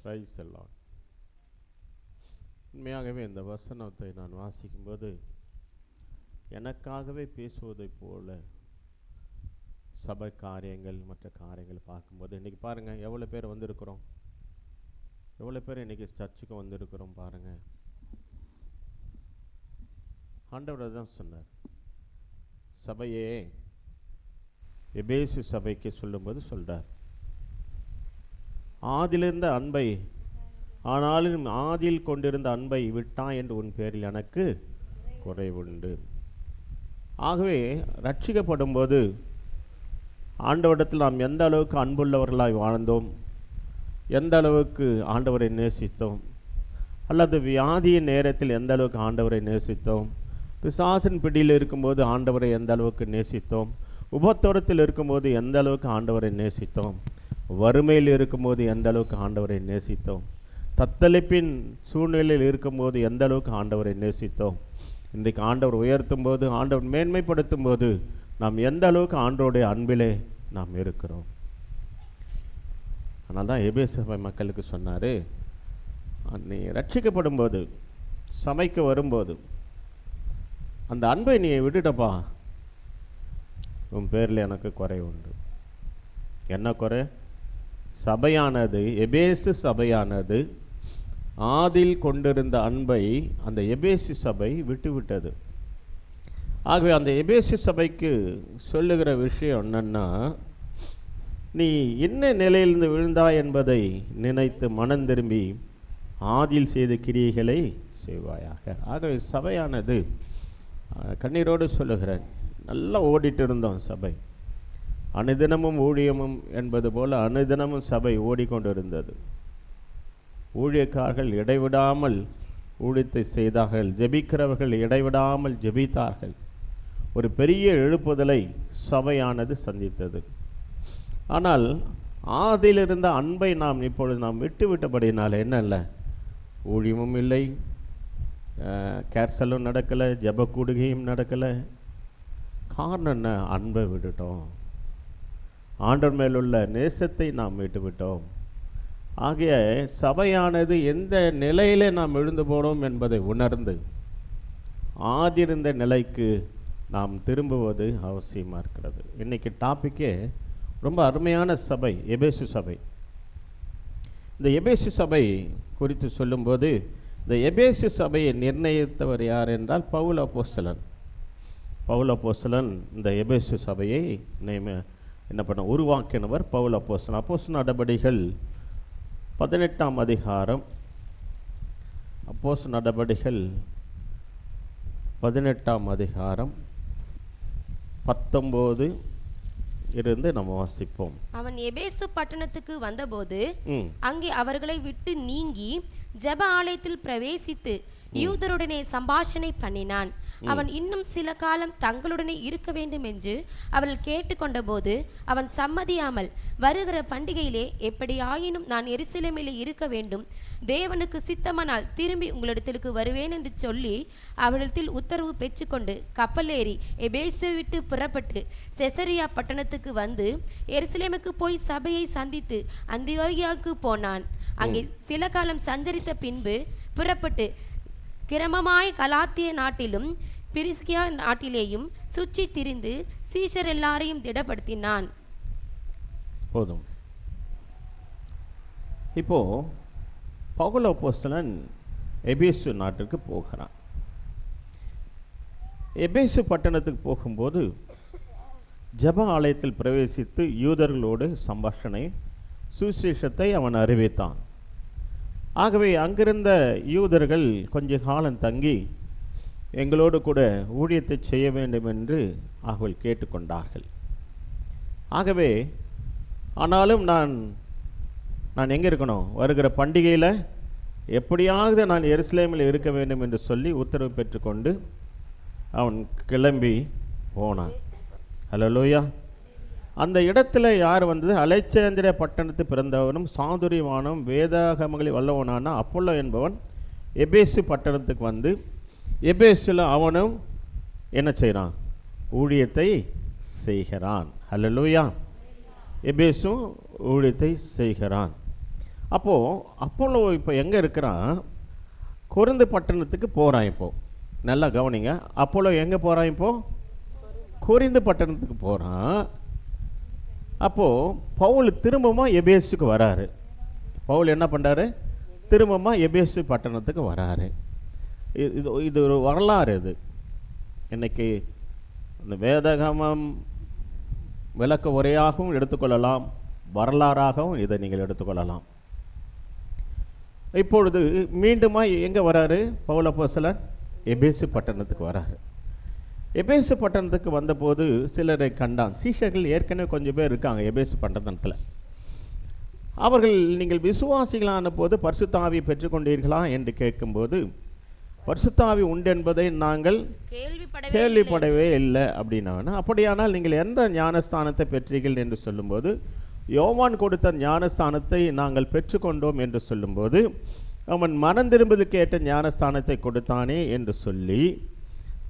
Price எல்லாம். உண்மையாகவே இந்த வசனத்தை நான் வாசிக்கும்போது எனக்காகவே பேசுவதைப் போல சபை காரியங்கள் மற்ற காரியங்கள் பார்க்கும்போது இன்றைக்கி பாருங்கள் எவ்வளோ பேர் வந்திருக்கிறோம், எவ்வளோ பேர் இன்றைக்கி சர்ச்சுக்கு வந்திருக்கிறோம் பாருங்கள். ஆண்டவர் தான் சொன்னார், சபையே எபேசு சபைக்கு சொல்லும்போது சொல்கிறார், ஆதிலிருந்த அன்பை ஆனாலும் ஆதியில் கொண்டிருந்த அன்பை விட்டான் என்று உன் பேரில் எனக்கு குறைவுண்டு. ஆகவே ரட்சிக்கப்படும் போது ஆண்டவரிடத்தில் நாம் எந்த அளவுக்கு அன்புள்ளவர்களாய் வாழ்ந்தோம், எந்த அளவுக்கு ஆண்டவரை நேசித்தோம், அல்லது வியாதியின் நேரத்தில் எந்த அளவுக்கு ஆண்டவரை நேசித்தோம், பிசாசின் பிடியில் இருக்கும்போது ஆண்டவரை எந்த அளவுக்கு நேசித்தோம், உபத்திரத்தில் இருக்கும்போது எந்த அளவுக்கு ஆண்டவரை நேசித்தோம், வறுமையில் இருக்கும்போது எந்த அளவுக்கு ஆண்டவரை நேசித்தோம், தத்தளிப்பின் சூழ்நிலையில் இருக்கும்போது எந்த அளவுக்கு ஆண்டவரை நேசித்தோம், இன்றைக்கு ஆண்டவர் உயர்த்தும் போது ஆண்டவர் மேன்மைப்படுத்தும் போது நாம் எந்த அளவுக்கு ஆண்டவருடைய அன்பிலே நாம் இருக்கிறோம். அதனால தான் எபேசு சபை மக்களுக்கு சொன்னார், நீ ரட்சிக்கப்படும் போது சபைக்கு வரும்போது அந்த அன்பை நீ விட்டுட்டப்பா, உன் பேரில் எனக்கு குறை உண்டு. என்ன குறை? சபையானது, எபேசு சபையானது ஆதியில் கொண்டிருந்த அன்பை அந்த எபேசு சபை விட்டுவிட்டது. ஆகவே அந்த எபேசு சபைக்கு சொல்லுகிற விஷயம் என்னன்னா, நீ என்ன நிலையிலிருந்து விழுந்தாய் என்பதை நினைத்து மனம் திரும்பி ஆதியில் செய்த கிரியைகளை செய்வாயாக. ஆகவே சபையானது கண்ணீரோடு சொல்லுகிறேன், நல்லா ஓடிட்டு இருந்தோம் சபை, அனுதினமும் ஊழியமும் என்பது போல அனுதினமும் சபை ஓடிக்கொண்டிருந்தது. ஊழியக்காரர்கள் இடைவிடாமல் ஊழியத்தை செய்தார்கள், ஜெபிக்கிறவர்கள் இடைவிடாமல் ஜெபித்தார்கள். ஒரு பெரிய எழுப்புதலை சபையானது சந்தித்தது. ஆனால் ஆதியில் இருந்த அன்பை நாம் இப்பொழுது நாம் விட்டுவிட்டபடினால் என்ன இல்லை, ஊழியமும் இல்லை, கேர்சலும் நடக்கலை, ஜெப கூடுகையும் நடக்கலை. காரணம் என்ன? அன்பை விட்டுட்டோம், ஆண்டவர் மேலுள்ள நேசத்தை நாம் விட்டுவிட்டோம். ஆகிய சபையானது எந்த நிலையிலே நாம் எழுந்து போனோம் என்பதை உணர்ந்து ஆதியிருந்த நிலைக்கு நாம் திரும்புவது அவசியமாக இருக்கிறது. இன்றைக்கி டாப்பிக்கே ரொம்ப அருமையான சபை, எபேசு சபை. இந்த எபேசு சபை குறித்து சொல்லும்போது இந்த எபேசு சபையை நிர்ணயித்தவர் யார் என்றால் பவுல் அப்போஸ்தலன். பவுல் அப்போஸ்தலன் இந்த எபேசு சபையை என்ன பண்ண உருவாக்கினவர் பவுல் அப்போஸ்தலன். அப்போஸ்தலர் நடபடிகள் 18ஆம் அதிகாரம், அப்போஸ்தலர் நடபடிகள் 18ஆம் அதிகாரம் 19 இருந்து நம்ம வாசிப்போம். அவன் எபேசு பட்டணத்துக்கு வந்தபோது அங்கே அவர்களை விட்டு நீங்கி ஜெப ஆலயத்தில் பிரவேசித்து யூதருடனே சம்பாஷணை பண்ணினான். அவன் இன்னும் சில காலம் தங்களுடனே இருக்க வேண்டும் என்று அவர்கள் கேட்டுக்கொண்ட போது அவன் சம்மதியாமல், வருகிற பண்டிகையிலே எப்படியாயினும் நான் எருசலேமிலே இருக்க வேண்டும், தேவனுக்கு சித்தமானால் திரும்பி உங்களிடத்திற்கு வருவேன் என்று சொல்லி அவரிடத்தில் உத்தரவு பெற்றுக்கொண்டு கப்பலேறி எபேசுவை விட்டு புறப்பட்டு செசரியா பட்டணத்துக்கு வந்து எருசலேமுக்கு போய் சபையை சந்தித்து அந்தியோகியாவுக்கு போனான். அங்கே சில காலம் சஞ்சரித்த பின்பு புறப்பட்டு கிரமமாய் கலாத்திய நாட்டிலும் பிரிஸ்கியா நாட்டிலேயும் சுற்றி திரிந்து சீஷர் எல்லாரையும் திடப்படுத்தினான். போதும். இப்போ பவுல் அப்போஸ்தலன் எபேசு நாட்டுக்கு போகிறான். எபேசு பட்டணத்துக்கு போகும்போது ஜெப ஆலயத்தில் பிரவேசித்து யூதர்களோடு சம்பாஷணை சுவிசேஷத்தை அவன் அறிவித்தான். ஆகவே அங்கிருந்த யூதர்கள் கொஞ்ச காலம் தங்கி எங்களோடு கூட ஊழியத்தை செய்ய வேண்டும் என்று அவர்கள் கேட்டுக்கொண்டார்கள். ஆகவே ஆனாலும் நான் எங்கே இருக்கணும், வருகிற பண்டிகையில் எப்படியாவது நான் எருசலேமில் இருக்க வேண்டும் என்று சொல்லி உத்தரவு பெற்றுக்கொண்டு அவன் கிளம்பி போனான். ஹல்லேலூயா. அந்த இடத்துல யார் வந்தது? அலெக்சாந்திரிய பட்டணத்து பிறந்தவனும் சாதுரியவானும் வேதாகமங்களில் வல்லவனான அப்போலோ என்பவன் எபேசு பட்டணத்துக்கு வந்து எபேசுல அவனும் என்ன செய்கிறான்? ஊழியத்தை செய்கிறான். ஹல்லேலூயா. எபேசும் ஊழியத்தை செய்கிறான். அப்போது அப்போலோ இப்போ எங்கே இருக்கிறான்? கொரிந்து பட்டணத்துக்கு போகிறான். இப்போது நல்லா கவனிங்க, அப்போலோ எங்கே போகிறான்? இப்போது கொரிந்து பட்டணத்துக்கு போகிறான். அப்போது பவுல் திரும்பமாக எபேசுக்கு வராரு. பவுல் என்ன பண்ணுறாரு? திரும்பமாக எபேசு பட்டணத்துக்கு வராரு. இது ஒரு வரலாறு. இது இன்னைக்கு இந்த வேதகமம் விளக்க உரையாகவும் எடுத்துக்கொள்ளலாம், வரலாறாகவும் இதை நீங்கள் எடுத்துக்கொள்ளலாம். இப்பொழுது மீண்டுமா எங்கே வராரு பவுல் அப்போஸ்தலன்? எபேசு பட்டணத்துக்கு வராரு. எபேசு பட்டணத்துக்கு வந்தபோது சிலரை கண்டான். சீஷர்கள் ஏற்கனவே கொஞ்சம் பேர் இருக்காங்க எபேசு பட்டணத்தில். அவர்கள், நீங்கள் விசுவாசிகளான போது பரிசுத்த ஆவியை பெற்றுக்கொண்டீர்களா என்று கேட்கும்போது, பரிசுத்த ஆவி உண்டு என்பதை நாங்கள் கேள்விப்படவே இல்லை அப்படின்னா, அப்படியானால் நீங்கள் எந்த ஞானஸ்தானத்தை பெற்றீர்கள் என்று சொல்லும்போது, யோவான் கொடுத்த ஞானஸ்தானத்தை நாங்கள் பெற்றுக்கொண்டோம் என்று சொல்லும்போது, அவன் மனம் திரும்புவதற்கு ஏற்ற ஞானஸ்தானத்தை கொடுத்தானே என்று சொல்லி,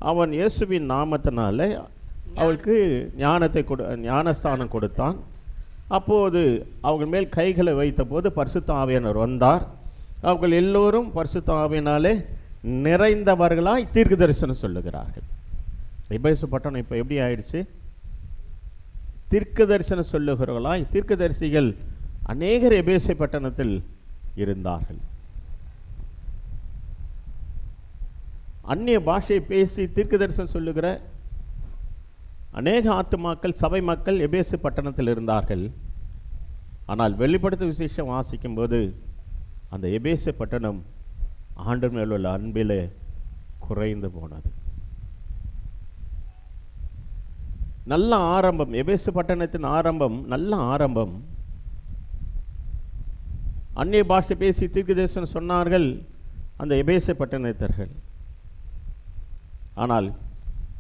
அவன் இயேசுவின் நாமத்தினால அவளுக்கு ஞானஸ்தானம் கொடுத்தான். அப்போது அவர்கள் மேல் கைகளை வைத்த போது பரிசுத்த ஆவியானவர் வந்தார். அவர்கள் எல்லோரும் பரிசுத்த ஆவியினாலே நிறைந்தவர்களாய் தீர்க்க தரிசனம் சொல்லுகிறார்கள். எபேசு பட்டணம் இப்போ எப்படி ஆயிடுச்சு? தீர்க்க தரிசனம் சொல்லுகிறவர்களாய் தீர்க்கதரிசிகள் அநேகர் எபேசு பட்டணத்தில் இருந்தார்கள். அந்நிய பாஷையை பேசி தீர்க்க தரிசனம் சொல்லுகிற அநேக ஆத்துமாக்கள், சபை மக்கள் எபேசு பட்டணத்தில் இருந்தார்கள். ஆனால் வெளிப்படுத்த விசேஷம் வாசிக்கும் போது அந்த எபேசு பட்டணம் ஆண்டவர் மேல் உள்ள அன்பிலே குறைந்து போனது. நல்ல ஆரம்பம், எபேசு பட்டணத்தின் ஆரம்பம் நல்ல ஆரம்பம். அந்நிய பாஷை பேசி தீர்க்க தரிசனம் சொன்னார்கள் அந்த எபேசு பட்டணத்தர்கள். ஆனால்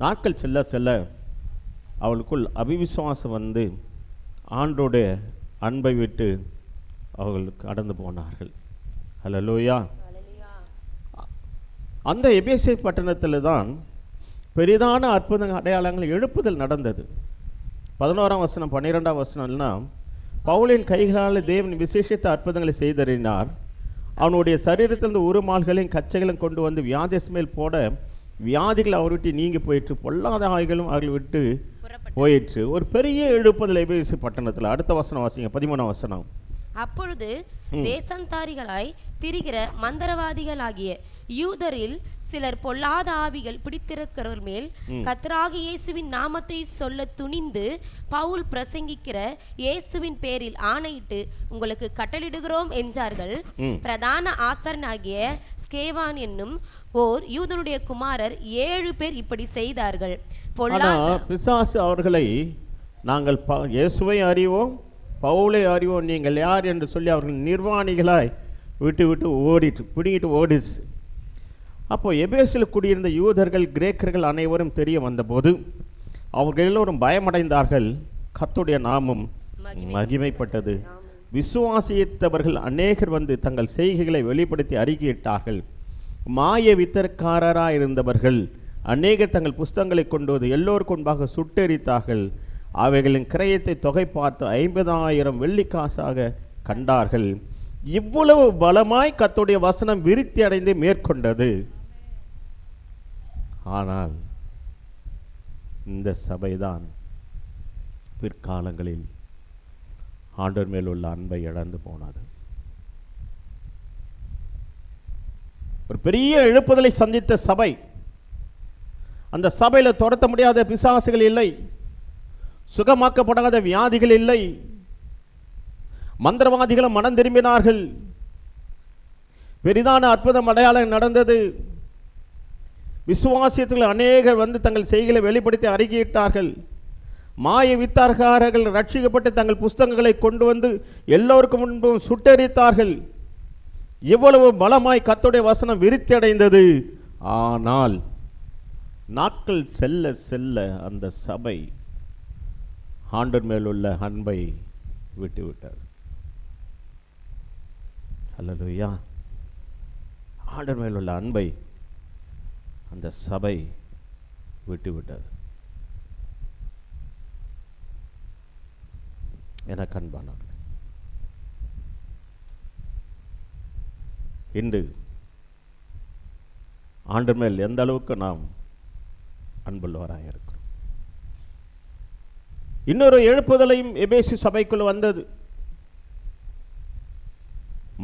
நாட்கள் செல்ல செல்ல அவளுக்குள் அவிவிசுவாசம் வந்து ஆண்டோடைய அன்பை விட்டு அவர்கள் கடந்து போனார்கள். ஹல்லேலூயா. அந்த எபேசு பட்டணத்தில் தான் பெரிதான அற்புத அடையாளங்கள் எழுப்புதல் நடந்தது. 11ஆம் வசனம் 12ஆம் வசனம்னா, பவுலின் கைகளால் தேவன் விசேஷித்த அற்புதங்களை செய்தறினார். அவனுடைய சரீரத்திலிருந்து உருமால்களையும் கச்சைகளும் கொண்டு வந்து வியாதிஸ் மேல் போட வியாதிகள் அவர் விட்டு நீங்கி போயிற்று, பொல்லாத ஆய்களும் அவர்கள் விட்டு போயிற்று. ஒரு பெரிய எழுப்புதல் எபேசு பட்டணத்தில். அடுத்த வசனம் வாசிங்க, 13ஆம் வசனம். அப்பொழுது தேசந்தாரிகளாய் திரிகிற மந்திரவாதிகளாகிய யூதரில் சிலர் பொல்லாத ஆவிகள் பிடித்திருக்கிறவர் மேல் கர்த்தராகிய இயேசுவின் நாமத்தை சொல்ல துணிந்து பவுல் பிரசங்கிக்கிற இயேசுவின் பேரில் ஆணையிட்டு உங்களுக்கு கட்டளிடுகிறோம் என்றார்கள். பிரதான ஆசாரியனாகிய ஸ்கேவான் என்னும் ஓர் யூதனுடைய குமாரர் 7 பேர் இப்படி செய்தார்கள். பிசாசு அவர்களை, நாங்கள் இயேசுவை அறிவோம், பவுலை அறிவோம், நீங்கள் யார் என்று சொல்லி அவர்கள் நிர்வாணிகளாய் விட்டு விட்டு ஓடிட்டு பிடிங்கிட்டு ஓடிச்சு. அப்போ எபேசில் குடியிருந்த யூதர்கள், கிரேக்கர்கள் அனைவரும் தெரிய வந்தபோது அவர்கள் எல்லோரும் பயமடைந்தார்கள். கர்த்தருடைய நாமம் மகிமைப்பட்டது. விசுவாசித்தவர்கள் அநேகர் வந்து தங்கள் செய்கைகளை வெளிப்படுத்தி அறிக்கையிட்டார்கள். மாய வித்தற்காரராக இருந்தவர்கள் அநேகர் தங்கள் புஸ்தகங்களை கொண்டு வந்து எல்லோருக்கும் முன்பாக சுட்டெரித்தார்கள். அவைகளின் கிரயத்தை தொகை பார்த்து 50,000 வெள்ளிக்காசாக கண்டார்கள். இவ்வளவு பலமாய் கர்த்தருடைய வசனம் விருத்தி அடைந்து மேற்கொண்டது. ஆனால் இந்த சபைதான் பிற்காலங்களில் ஆண்டவர் மேல் உள்ள அன்பை இழந்து போனது. ஒரு பெரிய எழுப்புதலை சந்தித்த சபை. அந்த சபையில் துரத்த முடியாத பிசாசுகள் இல்லை, சுகமாக்கப்படாத வியாதிகள் இல்லை, மந்திரவாதிகளும் மனம் திரும்பினார்கள். பெரிதான அற்புதம் அடையாளம் நடந்தது. விசுவாசியத்தில் அநேகர் வந்து தங்கள் செய்கைகளை வெளிப்படுத்தி அறிக்கையிட்டார்கள். மாய வித்தார்காரர்கள் ரட்சிக்கப்பட்டு தங்கள் புஸ்தகங்களை கொண்டு வந்து எல்லோருக்கும் முன்பும் சுட்டெரித்தார்கள். இவ்வளவு பலமாய் கர்த்தருடைய வசனம் விருத்தி அடைந்தது. ஆனால் நாட்கள் செல்ல செல்ல அந்த சபை ஆண்டவர் மேலுள்ள அன்பை விட்டுவிட்டது. அல்லேலூயா. ஆண்டவர் மேலுள்ள அன்பை அந்த சபை விட்டுவிட்டது. எனக்கு அன்பானவர்களே, இன்று ஆண்டவர் மேல் எந்த அளவுக்கு நாம் அன்புள்ளவராக இருக்கிறோம். இன்னொரு எழுப்புதலையும் எபேசு சபைக்குள் வந்தது.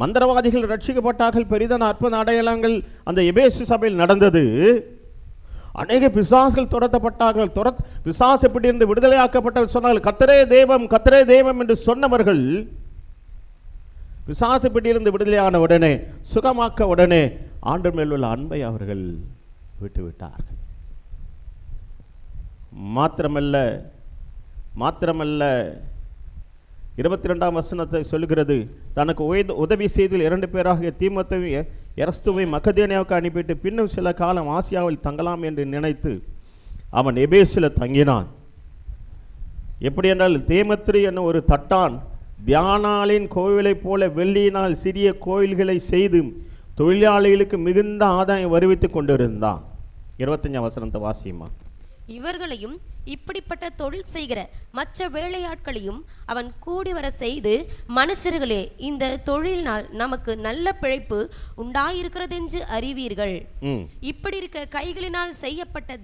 மந்திரவாதிகள் ரட்சிக்கப்பட்டார்கள். பெரிதான அற்புத அடையாளங்கள் அந்த எபேசு சபையில் நடந்தது. அநேக பிசாசுகள் துரத்தப்பட்டார்கள். பிசாசு எப்படி இருந்து விடுதலையாக்கப்பட்டவர்கள் சொன்னார்கள், கர்த்தரே தெய்வம், கர்த்தரே தெய்வம் என்று சொன்னவர்கள் பிசாசு பிடியிலிருந்து விடுதலையான உடனே, சுகமாக்க உடனே ஆண்டவர் மேல் உள்ள அன்பை அவர்கள் விட்டுவிட்டார்கள். மாத்திரமல்ல 22ஆம் வசனத்தை சொல்லுகிறது, தனக்கு உதவி செய்தில் 2 பேராகிய தீமோத்தேயுவையும் எரஸ்துவையும் மக்கெதோனியாவுக்கு அனுப்பிட்டு பின்னும் சில காலம் ஆசியாவில் தங்கலாம் என்று நினைத்து அவன் எபேசில் தங்கினான். எப்படி என்றால், தீமோத்தேயு என்னும் ஒரு தட்டான் தியானாளின் கோவிலைப் போல வெள்ளியினால் சிறிய கோயில்களை செய்து தொழிலாளிகளுக்கு மிகுந்த ஆதாயம் வருவித்துக் கொண்டிருந்தான். 25ஆம் வசனத்தை வாசியுமா. இவர்களையும் இப்படிப்பட்ட தொழில் செய்கிற மற்ற வேலையாட்களையும் அவன் கூடி வர செய்து, மனுஷர்களே, இந்த தொழிலினால் நமக்கு நல்ல பிழைப்பு உண்டாயிருக்கிறதென்று அறிவீர்கள். இப்படி இருக்க கைகளினால் செய்யப்பட்ட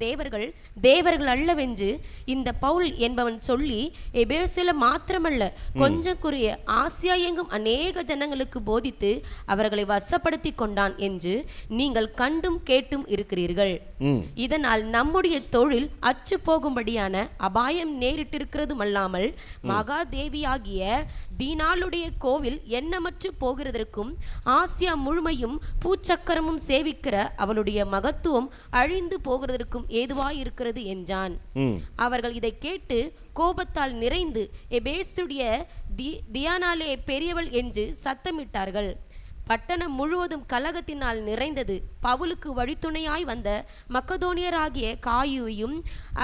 தேவர்கள் அல்லவென்று இந்த பவுல் என்பவன் சொல்லி எபேசுல மாத்திரமல்ல கொஞ்சம் குறிய ஆசியா எங்கும் அநேக ஜனங்களுக்கு போதித்து அவர்களை வசப்படுத்தி கொண்டான் என்று நீங்கள் கண்டும் கேட்டும் இருக்கிறீர்கள். இதனால் நம்முடைய தொழில் அச்சு போகும்படியான அபாயம் நேரிட்டிருக்கிறதும் அல்லாமல் மகாதேவியாகிய தீனாளுடைய கோவில் எண்ணமற்று போகிறதற்கும் ஆசியா முழுமையும் பூச்சக்கரமும் சேவிக்கிற அவளுடைய மகத்துவம் அழிந்து போகிறதற்கும் ஏதுவாயிருக்கிறது என்றான். அவர்கள் இதை கேட்டு கோபத்தால் நிறைந்து எபேசுடைய தியானாலே பெரியவள் என்று சத்தமிட்டார்கள். பட்டணம் முழுவதும் கலகத்தினால் நிறைந்தது. பவுலுக்கு வழித்துணையாய் வந்த மக்கதோனியராகிய காயுவையும்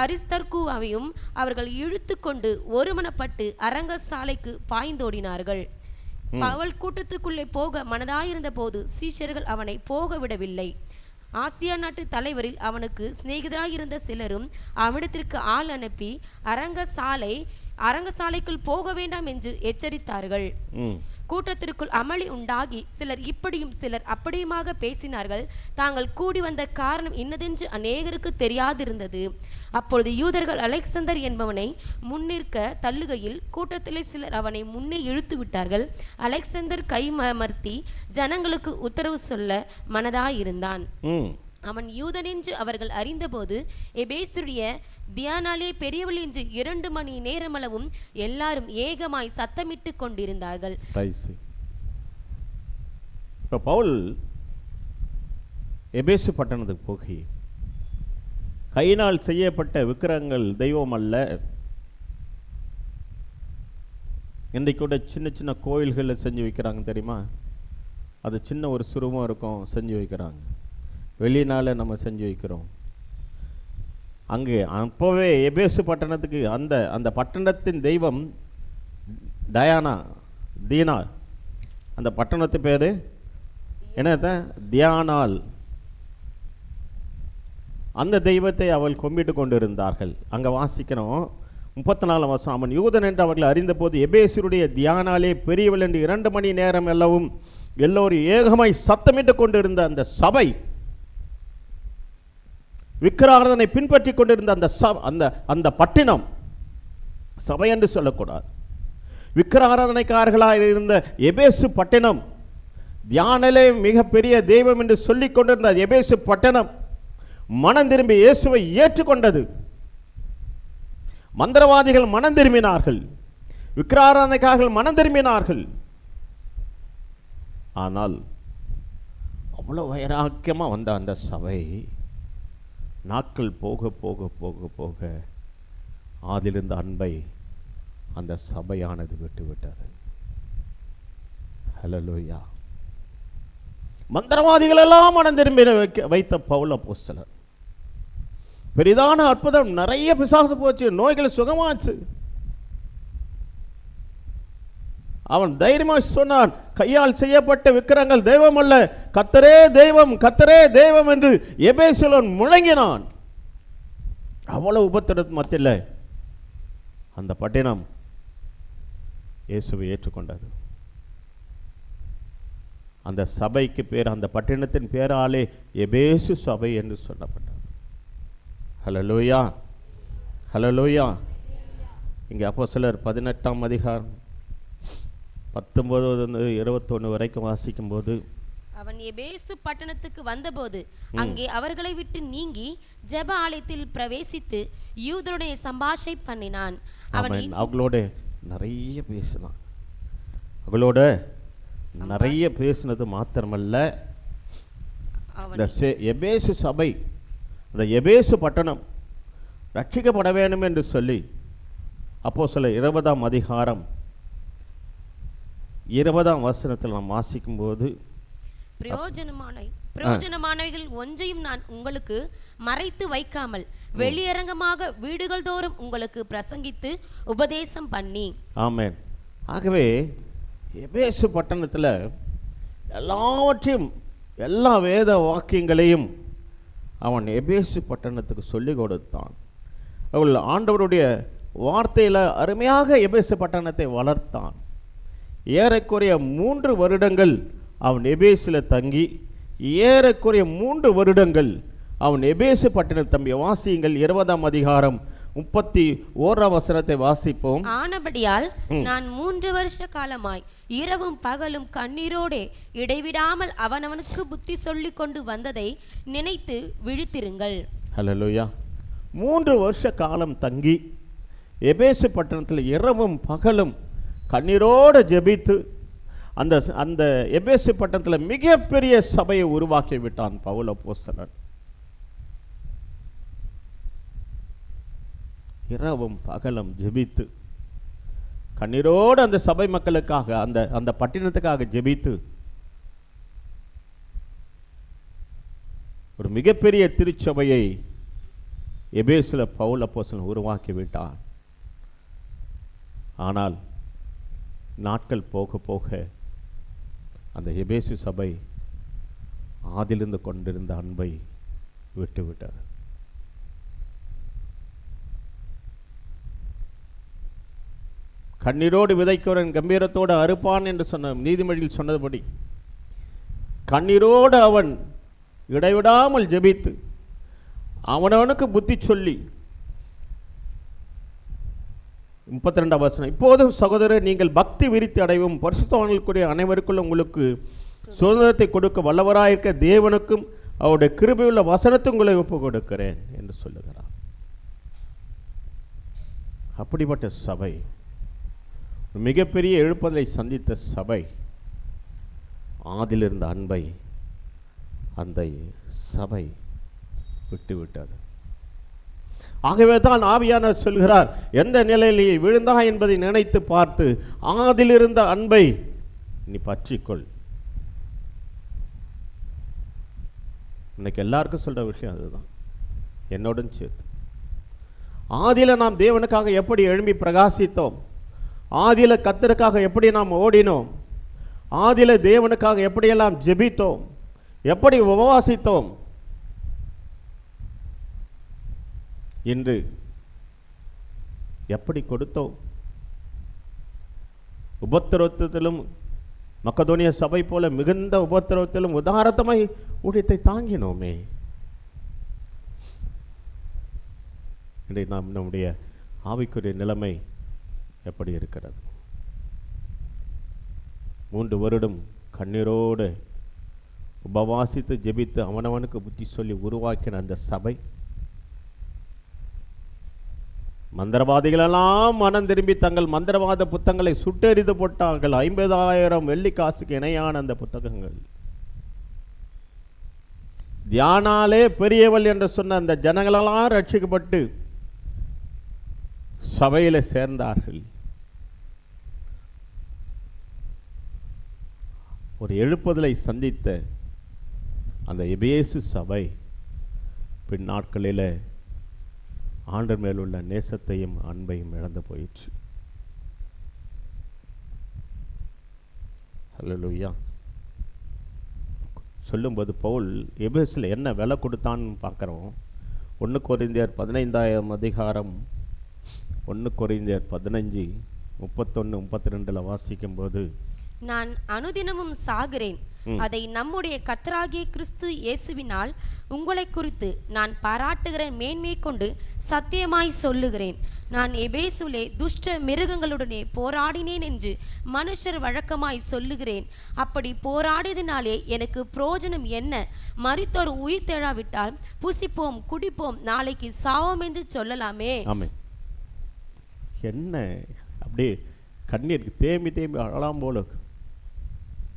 அரிஸ்தர்குவையும் அவர்கள் இழுத்து கொண்டு ஒருமனப்பட்டு அரங்கசாலைக்கு பாய்ந்தோடினார்கள். பவுல் கூட்டத்துக்குள்ளே போக மனதாயிருந்த போது சீஷர்கள் அவனை போக விடவில்லை. ஆசியா நாட்டு தலைவரில் அவனுக்கு சிநேகிதராயிருந்த சிலரும் அவனிடத்திற்கு ஆள் அனுப்பி அரங்கசாலைக்குள் போக வேண்டாம் என்று எச்சரித்தார்கள். கூட்டத்திற்குள் அமளி உண்டாகி சிலர் இப்படியும் சிலர் அப்படியுமாக பேசினார்கள். தாங்கள் கூடி வந்த காரணம் இன்னதென்று அநேகருக்கு தெரியாதிருந்தது. அப்பொழுது யூதர்கள் அலெக்சந்தர் என்பவனை முன்னிற்க தள்ளுகையில் கூட்டத்திலே சிலர் அவனை முன்னே இழுத்து விட்டார்கள். அலெக்சந்தர் கைமர்த்தி ஜனங்களுக்கு உத்தரவு சொல்ல மனதாயிருந்தான். அவன் யூதன் என்று அவர்கள் அறிந்தபோது எபேசுடைய தியானாலே பெரியவள் என்று 2 மணி நேரமளவும் எல்லாரும் ஏகமாய் சத்தமிட்டு கொண்டிருந்தார்கள். இப்போ பவுல் எபேசு பட்டணத்துக்கு போகி, கையினால் செய்யப்பட்ட விக்கிரகங்கள் தெய்வம் அல்ல, இன்றைக்கு கூட சின்ன சின்ன கோயில்களில் செஞ்சு வைக்கிறாங்க தெரியுமா? அது சின்ன ஒரு சுரூபம் இருக்கும், செஞ்சு வைக்கிறாங்க. வெளியினால நம்ம செஞ்சு வைக்கிறோம். அங்கே அப்போவே எபேசு பட்டணத்துக்கு அந்த பட்டணத்தின் தெய்வம் தீனா. அந்த பட்டணத்து பேர் என்னது? தியானாள். அந்த தெய்வத்தை அவள் கும்பிட்டு கொண்டிருந்தார்கள். அங்கே வாசிக்கிறோம் 34 வருஷம். அவன் யூதன் என்று அவர்கள் அறிந்த போது எபேசுடைய தியானாலே பெரியவள் என்று 2 மணி நேரம் எல்லோரும் ஏகமாய் சத்தமிட்டு கொண்டிருந்த அந்த சபை, விக்கிரகாராதனை பின்பற்றி கொண்டிருந்த அந்த பட்டினம், சபை என்று சொல்லக்கூடாது, விக்கிரகாராதனைக்காரர்களாக இருந்த எபேசு பட்டினம், தியானலே மிகப்பெரிய தெய்வம் என்று சொல்லிக் கொண்டிருந்த எபேசு பட்டணம் மனம் திரும்பி இயேசுவை ஏற்றுக்கொண்டது. மந்திரவாதிகள் மனம் திரும்பினார்கள், விக்கிரகாராதனைக்காரர்கள் மனம் திரும்பினார்கள். ஆனால் அவ்வளவு வைராக்கியமாக வந்த அந்த சபை நாட்கள் போக போக போக போக அதிலிருந்த அன்பை அந்த சபையானது விட்டுவிட்டது. ஹல்லேலூயா. மந்திரவாதிகள் எல்லாம் மனம் திரும்பி வைத்த பவுல் அப்போஸ்தலர், பெரிதான அற்புதம், நிறைய பிசாசு போச்சு, நோய்கள் சுகமாச்சு. அவன் தைரியமாக சொன்னான், கையால் செய்யப்பட்ட விக்கிரகங்கள் தெய்வம் அல்ல, கர்த்தரே தெய்வம், கர்த்தரே தெய்வம் என்று எபேசுவில் முழங்கினான். அவ்வளவு உபத்திரத்து மத்தியில் அந்த பட்டினம் இயேசுவை ஏற்றுக்கொண்டது. அந்த சபைக்கு பேர், அந்த பட்டணத்தின் பேராலே எபேசு சபை என்று சொல்லப்பட்டது. ஹல்லேலூயா, ஹல்லேலூயா. இங்கே அப்போஸ்தலர் 18ஆம் அதிகாரம் 19-21 வரைக்கும் வாசிக்கும்போது, அவன் எபேசு பட்டணத்துக்கு வந்தபோது அங்கே அவர்களை விட்டு நீங்கி ஜெப ஆலயத்தில் பிரவேசித்து யூதருடைய சம்பாஷை பண்ணினான். அவங்களோட நிறைய பேசினான். அவங்களோட நிறைய பேசினது மாத்திரமல்ல, இந்த எபேசு சபை, அந்த எபேசு பட்டணம் ரட்சிக்கப்பட வேண்டும் என்று சொல்லி அப்போஸ்தலர் 20ஆம் அதிகாரம் 20ஆம் வசனத்தில் நாம் வாசிக்கும்போது, பிரயோஜனமானவைகள் ஒன்றையும் நான் உங்களுக்கு மறைத்து வைக்காமல் வெளியரங்கமாக வீடுகள் தோறும் உங்களுக்கு பிரசங்கித்து உபதேசம் பண்ணி. ஆமென். ஆகவே எபேசு பட்டணத்தில் எல்லாவற்றையும், எல்லா வேத வாக்கியங்களையும் அவன் எபேசு பட்டணத்துக்கு சொல்லிக் கொடுத்தான். அவள் ஆண்டவருடைய வார்த்தையில் அருமையாக எபேசு பட்டணத்தை வளர்த்தான். ஏறக்குறைய 3 வருடங்கள் அவன் எபேசில் தங்கி, ஏறக்குறைய 3 வருடங்கள் அவன் எபேசு பட்டணம். தம்பி வாசியுங்கள், 20ஆம் அதிகாரம் 31ஆம் வசனத்தை வாசிப்போம். ஆனபடியால் நான் 3 வருஷ காலமாய் இரவும் பகலும் கண்ணீரோடே இடைவிடாமல் அவனவனுக்கு புத்தி சொல்லி கொண்டு வந்ததை நினைத்து விழித்திருங்கள். ஹல்லேலூயா. 3 வருஷ காலம் தங்கி எபேசு பட்டணத்தில் இரவும் பகலும் கண்ணீரோடு ஜெபித்து அந்த அந்த எபேசு பட்டணத்தில் மிகப்பெரிய சபையை உருவாக்கி விட்டான் பவுல் அப்போஸ்தலன். இரவும் பகலும் ஜெபித்து கண்ணீரோடு அந்த சபை மக்களுக்காக, அந்த அந்த பட்டினத்துக்காக ஜெபித்து ஒரு மிகப்பெரிய திருச்சபையை எபேசுல பவுல் அப்போஸ்தலன் உருவாக்கி விட்டான். ஆனால் நாட்கள் போக போக அந்த எபேசு சபை ஆதிலிருந்து கொண்டிருந்த அன்பை விட்டுவிட்டது. கண்ணீரோடு விதைக்கிறவன் கம்பீரத்தோடு அறுப்பான் என்று சொன்ன நீதிமொழியில் சொன்னதுபடி கண்ணீரோடு அவன் இடைவிடாமல் ஜெபித்து அவனவனுக்கு புத்தி சொல்லி 32ஆம் வசனம், இப்போதும் சகோதரர் நீங்கள் பக்தி விருத்தி அடைவும் பரிசுத்தவான்களுக்குரிய அனைவருக்குள்ள உங்களுக்கு சுதந்திரத்தை கொடுக்க வல்லவராயிருக்க தேவனுக்கும் அவருடைய கிருபையுள்ள வசனத்தும் உங்களை ஒப்பு கொடுக்கிறேன் என்று சொல்லுகிறார். அப்படிப்பட்ட சபை, மிகப்பெரிய எழுப்புதலை சந்தித்த சபை ஆதிலிருந்த அன்பை அந்த சபை விட்டுவிட்டது. ஆகவே தான் ஆவியானவர் சொல்கிறார், எந்த நிலையிலே விழுந்தா என்பதை நினைத்து பார்த்து ஆதிலிருந்த அன்பை நீ பற்றிக்கொள். இன்னைக்கு எல்லாருக்கும் சொல்ற விஷயம் அதுதான், என்னோடும் சேர்த்து. ஆதியில நாம் தேவனுக்காக எப்படி எழும்பி பிரகாசித்தோம், ஆதியில கர்த்தருக்காக எப்படி நாம் ஓடினோம், ஆதியில தேவனுக்காக எப்படியெல்லாம் ஜெபித்தோம், எப்படி உபவாசித்தோம், இன்று எப்படி கொடுத்தோம். உபத்திரவத்திலும் மக்கதோனிய சபை போல மிகுந்த உபத்திரவத்திலும் உதாரத்தமாய் ஊழியத்தை தாங்கினோமே. இன்றைக்கு நாம் நம்முடைய ஆவிக்குரிய நிலைமை எப்படி இருக்கிறது? 3 வருடம் கண்ணீரோடு உபவாசித்து ஜெபித்து அவனவனுக்கு புத்தி சொல்லி உருவாக்கின அந்த சபை மந்திரவாதிகளெல்லாம் மனம் திரும்பி தங்கள் மந்திரவாத புத்தகங்களை சுட்டெறிந்து போட்டார்கள். 50,000 வெள்ளிக்காசுக்கு இணையான அந்த புத்தகங்கள். தியானாலே பெரியவள் என்று சொன்ன அந்த ஜனங்களெல்லாம் ரட்சிக்கப்பட்டு சபையில சேர்ந்தார்கள். ஒரு எழுப்புதலை சந்தித்த அந்த எபேசு சபை பின் நாட்களில் ஆண்டவர் மேல் உள்ள நேசத்தையும் அன்பையும் இழந்து போயிற்று. ஹல்லேலூயா. சொல்லும்போது பவுல் எபேசில் என்ன விலை கொடுத்தான்னு பார்க்குறோம். 1 கொரிந்தியர் 15ஆம் அதிகாரம் 1 கொரிந்தியர் 15:31-32 வாசிக்கும்போது, நான் அனுதினமும் சாகிறேன், அதை நம்முடைய கர்த்தராகிய கிறிஸ்து இயேசுவினால் உங்களை குறித்து நான் பாராட்டுகிற மேன்மையை கொண்டு சத்தியமாய் சொல்லுகிறேன். நான் எபேசுவிலே துஷ்ட மிருகங்களுடனே போராடினேன் என்று மனுஷர் வழக்கமாய் சொல்லுகிறேன். அப்படி போராடியதினாலே எனக்கு பிரயோஜனம் என்ன? மரித்தோர் உயிர் தெழாவிட்டால் புசிப்போம் குடிப்போம் நாளைக்கு சாவோம் என்று சொல்லலாமே. ஆமென். என்ன அப்படியே கண்ணீருக்கு தேம்பி தேம்பி அழலாம் போல.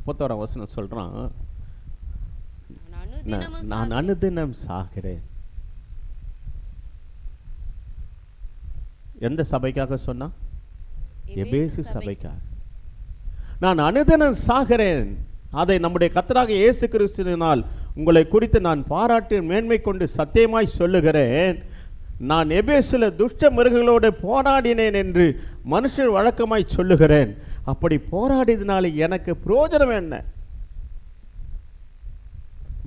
31ஆம் வசனம் சொல்றான், நான் அனுதினம் சாகிறேன். எந்த சபைக்காக சொன்னா? எபேசு சபைக்காக. நான் அனுதினம் சாகிறேன், அதை நம்முடைய கர்த்தராகிய இயேசு கிறிஸ்துவினால் உங்களை குறித்து நான் பாராட்டி மேன்மை கொண்டு சத்தியமாய் சொல்லுகிறேன். நான் எபேசுல துஷ்ட மிருகங்களோடு போராடினேன் என்று மனுஷர் வழக்கமாய் சொல்லுகிறேன். அப்படி போராடியதுனால எனக்கு பிரயோஜனம் என்ன?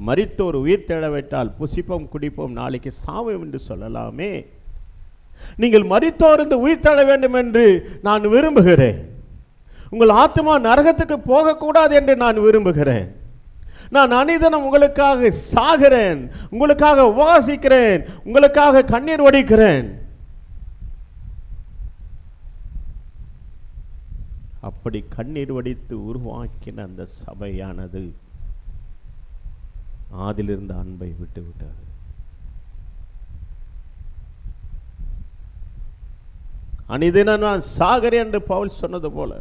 மரித்தோர் உயிர் தேழவிட்டால் புசிப்போம் குடிப்போம் நாளைக்கு சாவோம் என்று சொல்லலாமே. நீங்கள் மரித்தோர் இந்த உயிர் தேழ வேண்டும் என்று நான் விரும்புகிறேன். உங்கள் ஆத்மா நரகத்துக்கு போகக்கூடாது என்று நான் விரும்புகிறேன். நான் அனிதனம் உங்களுக்காக சாகிறேன், உங்களுக்காக உபவாசிக்கிறேன், உங்களுக்காக கண்ணீர் வடிக்கிறேன். அப்படி கண்ணீர் வடித்து உருவாக்கின அந்த சபையானது ஆதிலிருந்த அன்பை விட்டு விட்டது. அனிதினம் நான் சாகிறேன் என்று பவுல் சொன்னது போல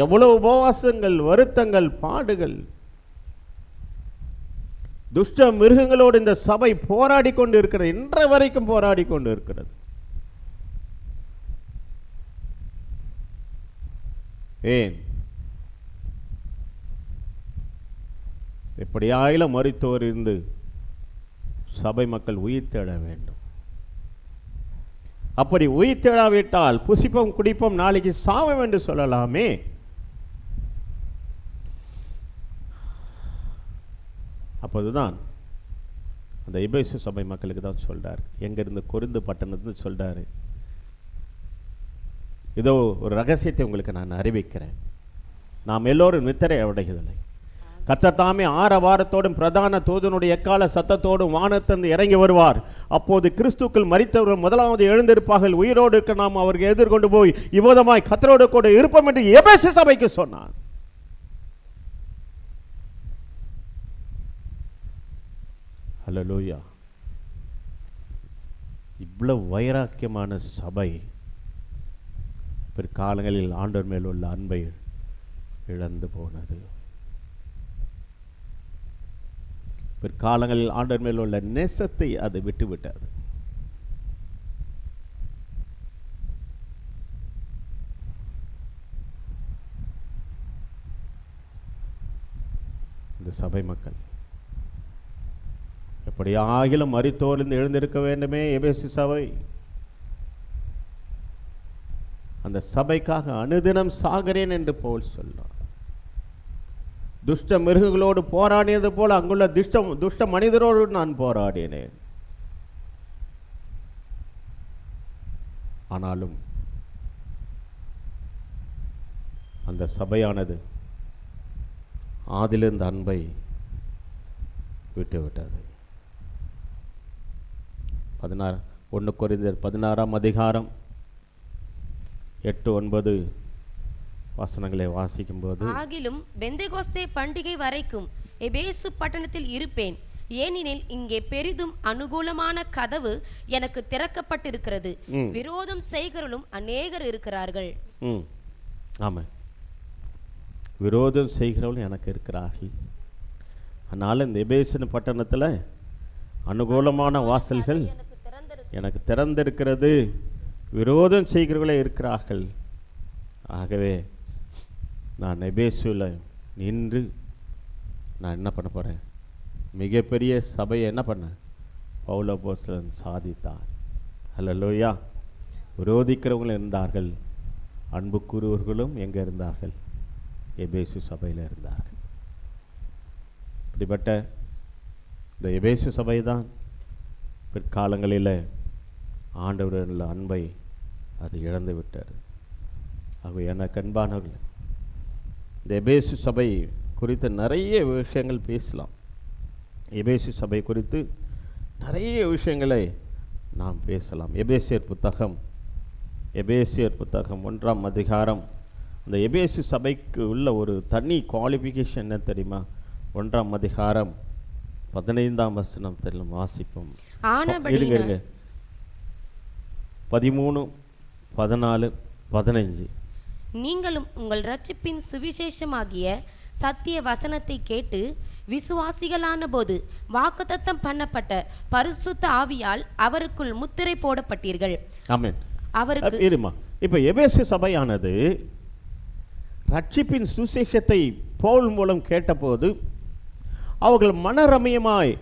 எவ்வளவு உபவாசங்கள், வருத்தங்கள், பாடுகள், துஷ்ட மிருகங்களோடு இந்த சபை போராடி கொண்டு இருக்கிறது. இன்ற வரைக்கும் போராடி கொண்டு இருக்கிறது. ஏன்? எப்படியாயிலும் மரித்தோர் இருந்து சபை மக்கள் உயிர் தேட வேண்டும். அப்படி உயிர் தேடாவிட்டால் புசிப்போம் குடிப்போம் நாளைக்கு சாவோம் என்று சொல்லலாமே. அப்போதுதான் அந்த எபேசு சபை மக்களுக்கு தான் சொல்றார், எங்கிருந்து கொரிந்து பட்டணத்துன்னு சொல்றாரு, இதோ ஒரு ரகசியத்தை உங்களுக்கு நான் அறிவிக்கிறேன். நாம் எல்லோரும் நித்திரை அடைவதில்லை. கர்த்தர் தாமே ஆரவாரத்தோடும் பிரதான தூதனுடைய எக்கால சத்தத்தோடும் வானத்திலிருந்து இறங்கி வருவார். அப்போது கிறிஸ்துக்கள் மரித்தவர்கள் முதலாவது எழுந்திருப்பார்கள். உயிரோடு இருக்க நாம் அவர்கள் எதிர்கொண்டு போய் இவ்விதமாய் கர்த்தரோடு கூட இருப்போம் என்று எபேசு சபைக்கு சொன்னான். ஹல்லேலூயா. இவ்வளவு வைராக்கியமான சபை பிற்காலங்களில் ஆண்டவர் மேல் உள்ள அன்பை இழந்து போனது. பிற்காலங்களில் ஆண்டவர் மேல் உள்ள நேசத்தை அது விட்டுவிட்டது. இந்த சபை மக்கள் எப்படியாகிலும் மரித்தோரிலிருந்து எழுந்திருக்க வேண்டுமே. எபேசு சபை அந்த சபைக்காக அனுதினம் சாகிறேன் என்று பவுல் சொன்னார். துஷ்ட மிருகங்களோடு போராடியது போல அங்குள்ள துஷ்ட மனிதரோடு நான் போராடினேன். ஆனாலும் அந்த சபையானது ஆதிலிருந்த அன்பை விட்டுவிட்டது. 1 கொரிந்தியர் 16ஆம் அதிகாரம் 8-9 வசனங்களை வாசிக்கும் போது, ஆகிலும் பெந்தெகோஸ்தே பண்டிகை வரைக்கும் எபேசு பட்டணத்தில் இருப்பேன், ஏனெனில் இங்கே பெரிதும் அனுகூலமான கதவு எனக்கு திறக்கப்பட்டிருக்கிறது, விரோதம் செய்கிறவர்களும் அநேகர் இருக்கிறார்கள். ஆமாம், விரோதம் செய்கிறவர்கள் எனக்கு இருக்கிறார்கள். அதனால இந்த எபேசு பட்டணத்தில் அனுகூலமான வாசல்கள் எனக்கு திறந்திருக்கிறது, விரோதம் செய்கிறவர்களே இருக்கிறார்கள். ஆகவே நான் எபேசுவில் நின்று நான் என்ன பண்ண போகிறேன்? மிகப்பெரிய சபையை என்ன பண்ணேன்? பவுல் அப்போஸ்தலன் சாதித்தார். ஹல்லேலூயா. விரோதிக்கிறவங்களும் இருந்தார்கள், அன்பு கூறுவர்களும் எங்கே இருந்தார்கள்? எபேசு சபையில் இருந்தார்கள். இப்படிப்பட்ட இந்த எபேசு சபை தான் பிற்காலங்களில் ஆண்டவருடைய அன்பை அது இழந்து விட்டார். ஆகவே எனக்கு அன்பானவர்கள், இந்த எபேசு சபை குறித்து நிறைய விஷயங்கள் பேசலாம். எபேசு சபை குறித்து நிறைய விஷயங்களை நாம் பேசலாம். எபேசியர் புத்தகம் 1ஆம் அதிகாரம். அந்த எபேசு சபைக்கு உள்ள ஒரு தனி குவாலிஃபிகேஷன் என்ன தெரியுமா? 1ஆம் அதிகாரம் 15ஆம் வசனத்தில் வாசிப்போம். இருங்க 13, 14, 15. நீங்களும் உங்கள் இரட்சிப்பின் சுவிசேஷமாகிய சத்திய வசனத்தை கேட்டு விசுவாசிகளான போது வாக்குத்தத்தம் பண்ணப்பட்ட பரிசுத்த ஆவியால் அவருக்குள் முத்திரை போடப்பட்டீர்கள். ஆமென். அவருக்கு இருமா. இப்போ எபேசு சபையானது ரட்சிப்பின் சுவிசேஷத்தை பவுல் மூலம் கேட்டபோது அவர்கள் மனரமியமாய்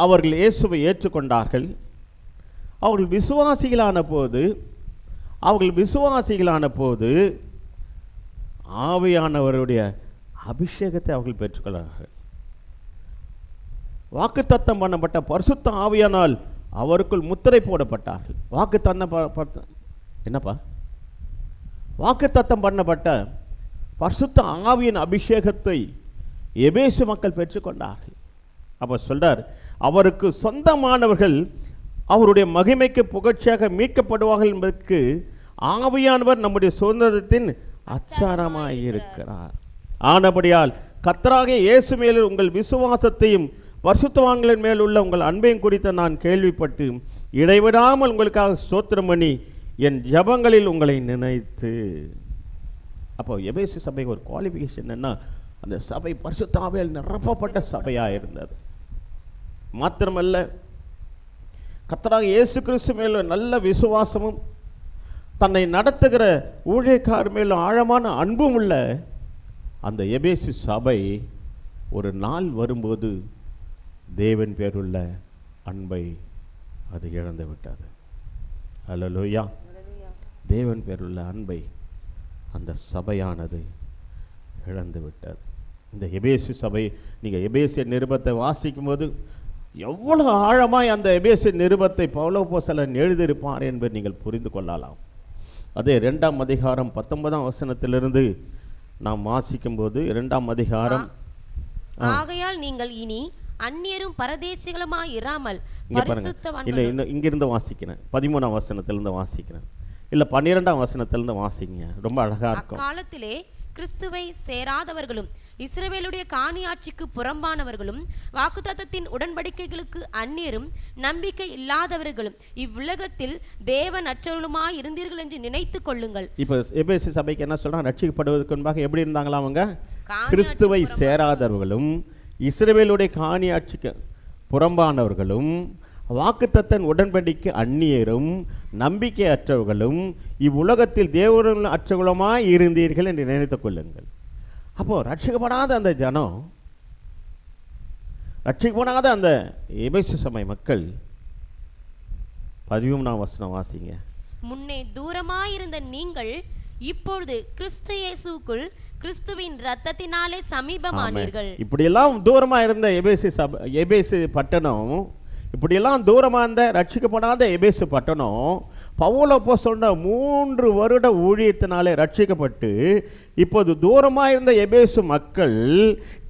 அவர்கள் இயேசுவை ஏற்றுக்கொண்டார்கள். அவர்கள் விசுவாசிகளான போது ஆவியானவருடைய அபிஷேகத்தை அவர்கள் பெற்றுக்கொண்டார்கள். வாக்குத்தத்தம் பண்ணப்பட்ட பரிசுத்த ஆவியானால் அவருக்குள் முத்திரை போடப்பட்டார்கள். வாக்குத்தத்தம் பண்ணப்பட்ட பரிசுத்த ஆவியின் அபிஷேகத்தை எபேசு மக்கள் பெற்றுக்கொண்டார்கள். அப்போ சொல்றார், அவருக்கு சொந்தமானவர்கள் அவருடைய மகிமைக்கு புகழ்ச்சியாக மீட்கப்படுவார்கள் என்பதற்கு ஆவியானவர் நம்முடைய சுதந்திரத்தின் அச்சாரமாய் இருக்கிறார். ஆனபடியால் கர்த்தராகிய இயேசு மேல் உங்கள் விசுவாசத்தையும் பரிசுத்தவான்களின் மேல் உள்ள உங்கள் அன்பையும் குறித்து நான் கேள்விப்பட்டு இடைவிடாமல் உங்களுக்காக ஸ்தோத்திரம் பண்ணி என் ஜபங்களில் உங்களை நினைத்து. அப்போ எபேசு சபை ஒரு குவாலிஃபிகேஷன் என்ன? அந்த சபை பரிசுத்த ஆவியால் நிரப்பப்பட்ட சபையாக இருந்தது. மாத்திரமல்ல, கர்த்தராகிய இயேசு கிறிஸ்து மேல் நல்ல விசுவாசமும் தன்னை நடத்துகிற ஊழியக்கார் மேல் ஆழமான அன்பும் உள்ள அந்த எபேசு சபை ஒரு நாள் வரும்போது தேவன் பேருள்ள அன்பை அது இழந்து விட்டது. அல்லேலூயா. தேவன் பேருள்ள அன்பை அந்த சபையானது இழந்து விட்டது. இந்த எபேசு சபை, நீங்கள் எபேசிய நிருபத்தை வாசிக்கும் போது எவ்வளவு ஆழமாய் அந்த எபேசிய நிருபத்தை பவுல் அப்போஸ்தலன் எழுதியிருப்பார் என்பதை நீங்கள் புரிந்து கொள்ளலாம். அதே 2ஆம் அதிகாரம் 19ஆம் வசனத்திலிருந்து நாம் வாசிக்கும் போது 2ஆம் அதிகாரம், ஆகையால் நீங்கள் இனி அந்நியரும் பரதேசிகளுமாய் இராமல் இங்கிருந்து வாசிக்கிறேன், 13ஆம் வசனத்திலிருந்து வாசிக்கிறேன், இல்லை 12ஆம் வசனத்திலிருந்து வாசிங்க, ரொம்ப அழகா இருக்கும். காலத்திலே கிறிஸ்துவை சேராதவர்களும் இஸ்ரவேலுடைய காணியாட்சிக்கு புறம்பானவர்களும் வாக்குத்தத்தத்தின் உடன்படிக்கைகளுக்கு அந்நியரும் நம்பிக்கை இல்லாதவர்களும் இவ்வுலகத்தில் தேவன் அற்றவர்களுமாய் இருந்தீர்கள் என்று நினைத்து கொள்ளுங்கள். இப்போ எபேசு சபைக்கு என்ன சொல்றாங்க? ரட்சிக்கப்படுவதற்கு முன்பாக எப்படி இருந்தாங்களா அவங்க? கிறிஸ்துவை சேராதவர்களும் இஸ்ரவேலுடைய காணியாட்சிக்கு புறம்பானவர்களும் வாக்குத்தத்தன் உடன்படிக்கை அந்நியரும் நம்பிக்கை அற்றவர்களும் இவ்வுலகத்தில் தேவர்கள் அற்றவர்களுமாய் இருந்தீர்கள் என்று நினைத்துக் கொள்ளுங்கள். அப்போ ரட்சிக்கப்படாத அந்த ஜனம், ரட்சிக்கப்படாத அந்த எபேசு சபை மக்கள், 13ஆம் வசனம் வாசிங்க. முன்னே தூரமாயிருந்த நீங்கள் இப்பொழுது கிறிஸ்து இயேசுவுக்குள் கிறிஸ்துவின் இரத்தத்தினாலே சமீபமானீர்கள். இப்படியெல்லாம் தூரமா இருந்த எபேசு பட்டணம், இப்படியெல்லாம் தூரமாக இருந்த ரட்சிக்கப்படாத எபேசு பட்டணம் பவுல் அப்போஸ்தலன் 3 வருட ஊழியத்தினாலே ரட்சிக்கப்பட்டு இப்போது தூரமாக இருந்த எபேசு மக்கள்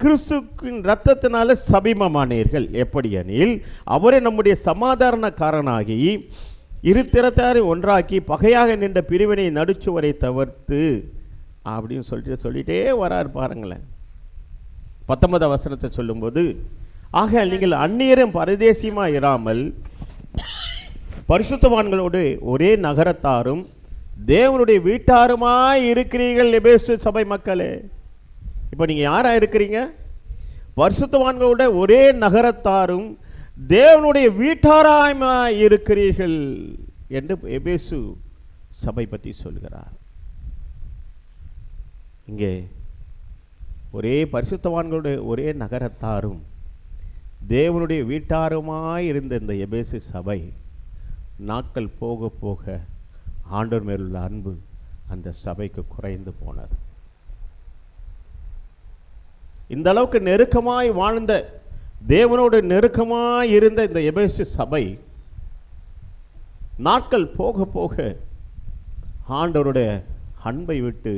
கிறிஸ்துவின் இரத்தத்தினாலே சமீபமானீர்கள். எப்படியெனில் அவரே நம்முடைய சமாதானக்காரனாகி இரு திறத்தாரை ஒன்றாக்கி பகையாக நின்ற பிரிவினை நடுச்சுவரை தவிர்த்து அப்படின்னு சொல்லிட்டே வராரு பாருங்களேன். 19ஆம் வசனத்தை சொல்லும்போது, ஆக நீங்கள் அந்நியரும் பரதேசியுமாய் இராமல் பரிசுத்தவான்களோடு ஒரே நகரத்தாரும் தேவனுடைய வீட்டாருமாய் இருக்கிறீர்கள். எபேசு சபை மக்களே, இப்போ நீங்கள் யாரா இருக்கிறீங்க? பரிசுத்தவான்களோட ஒரே நகரத்தாரும் தேவனுடைய வீட்டாராய் இருக்கிறீர்கள் என்று எபேசு சபை பற்றி சொல்கிறார். இங்கே ஒரே பரிசுத்தவான்களுடைய ஒரே நகரத்தாரும் தேவனுடைய வீட்டாருமாய் இருந்த இந்த எபேசு சபை நாட்கள் போக போக ஆண்டவர் மேலுள்ள அன்பு அந்த சபைக்கு குறைந்து போனது. இந்த அளவுக்கு நெருக்கமாய் வாழ்ந்த, தேவனோடு நெருக்கமாய் இருந்த இந்த எபேசு சபை நாட்கள் போக போக ஆண்டவருடைய அன்பை விட்டு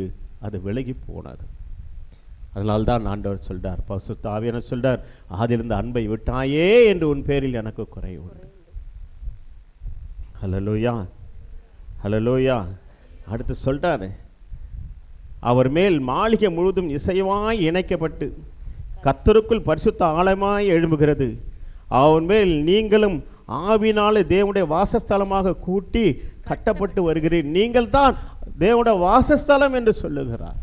அது விலகி போனது. அதனால்தான் ஆண்டவர் சொல்றார், பரிசுத்த ஆவியானவர் சொல்றார், ஆதிலிருந்து அன்பை விட்டாயே என்று உன் பேரில் எனக்கு குறை உண்டு. ஹல்லேலூயா, ஹல்லேலூயா. அடுத்து சொல்றாரு, அவர் மேல் மாளிகை முழுவதும் இசைவாய் இணைக்கப்பட்டு கர்த்தருக்குள் பரிசுத்த ஆலயமாய் எழும்புகிறது. அவன் மேல் நீங்களும் ஆவினாலே தேவனுடைய வாசஸ்தலமாக கூட்டி கட்டப்பட்டு வருகிறீர். நீங்கள் தான் தேவனுடைய வாசஸ்தலம் என்று சொல்லுகிறார்.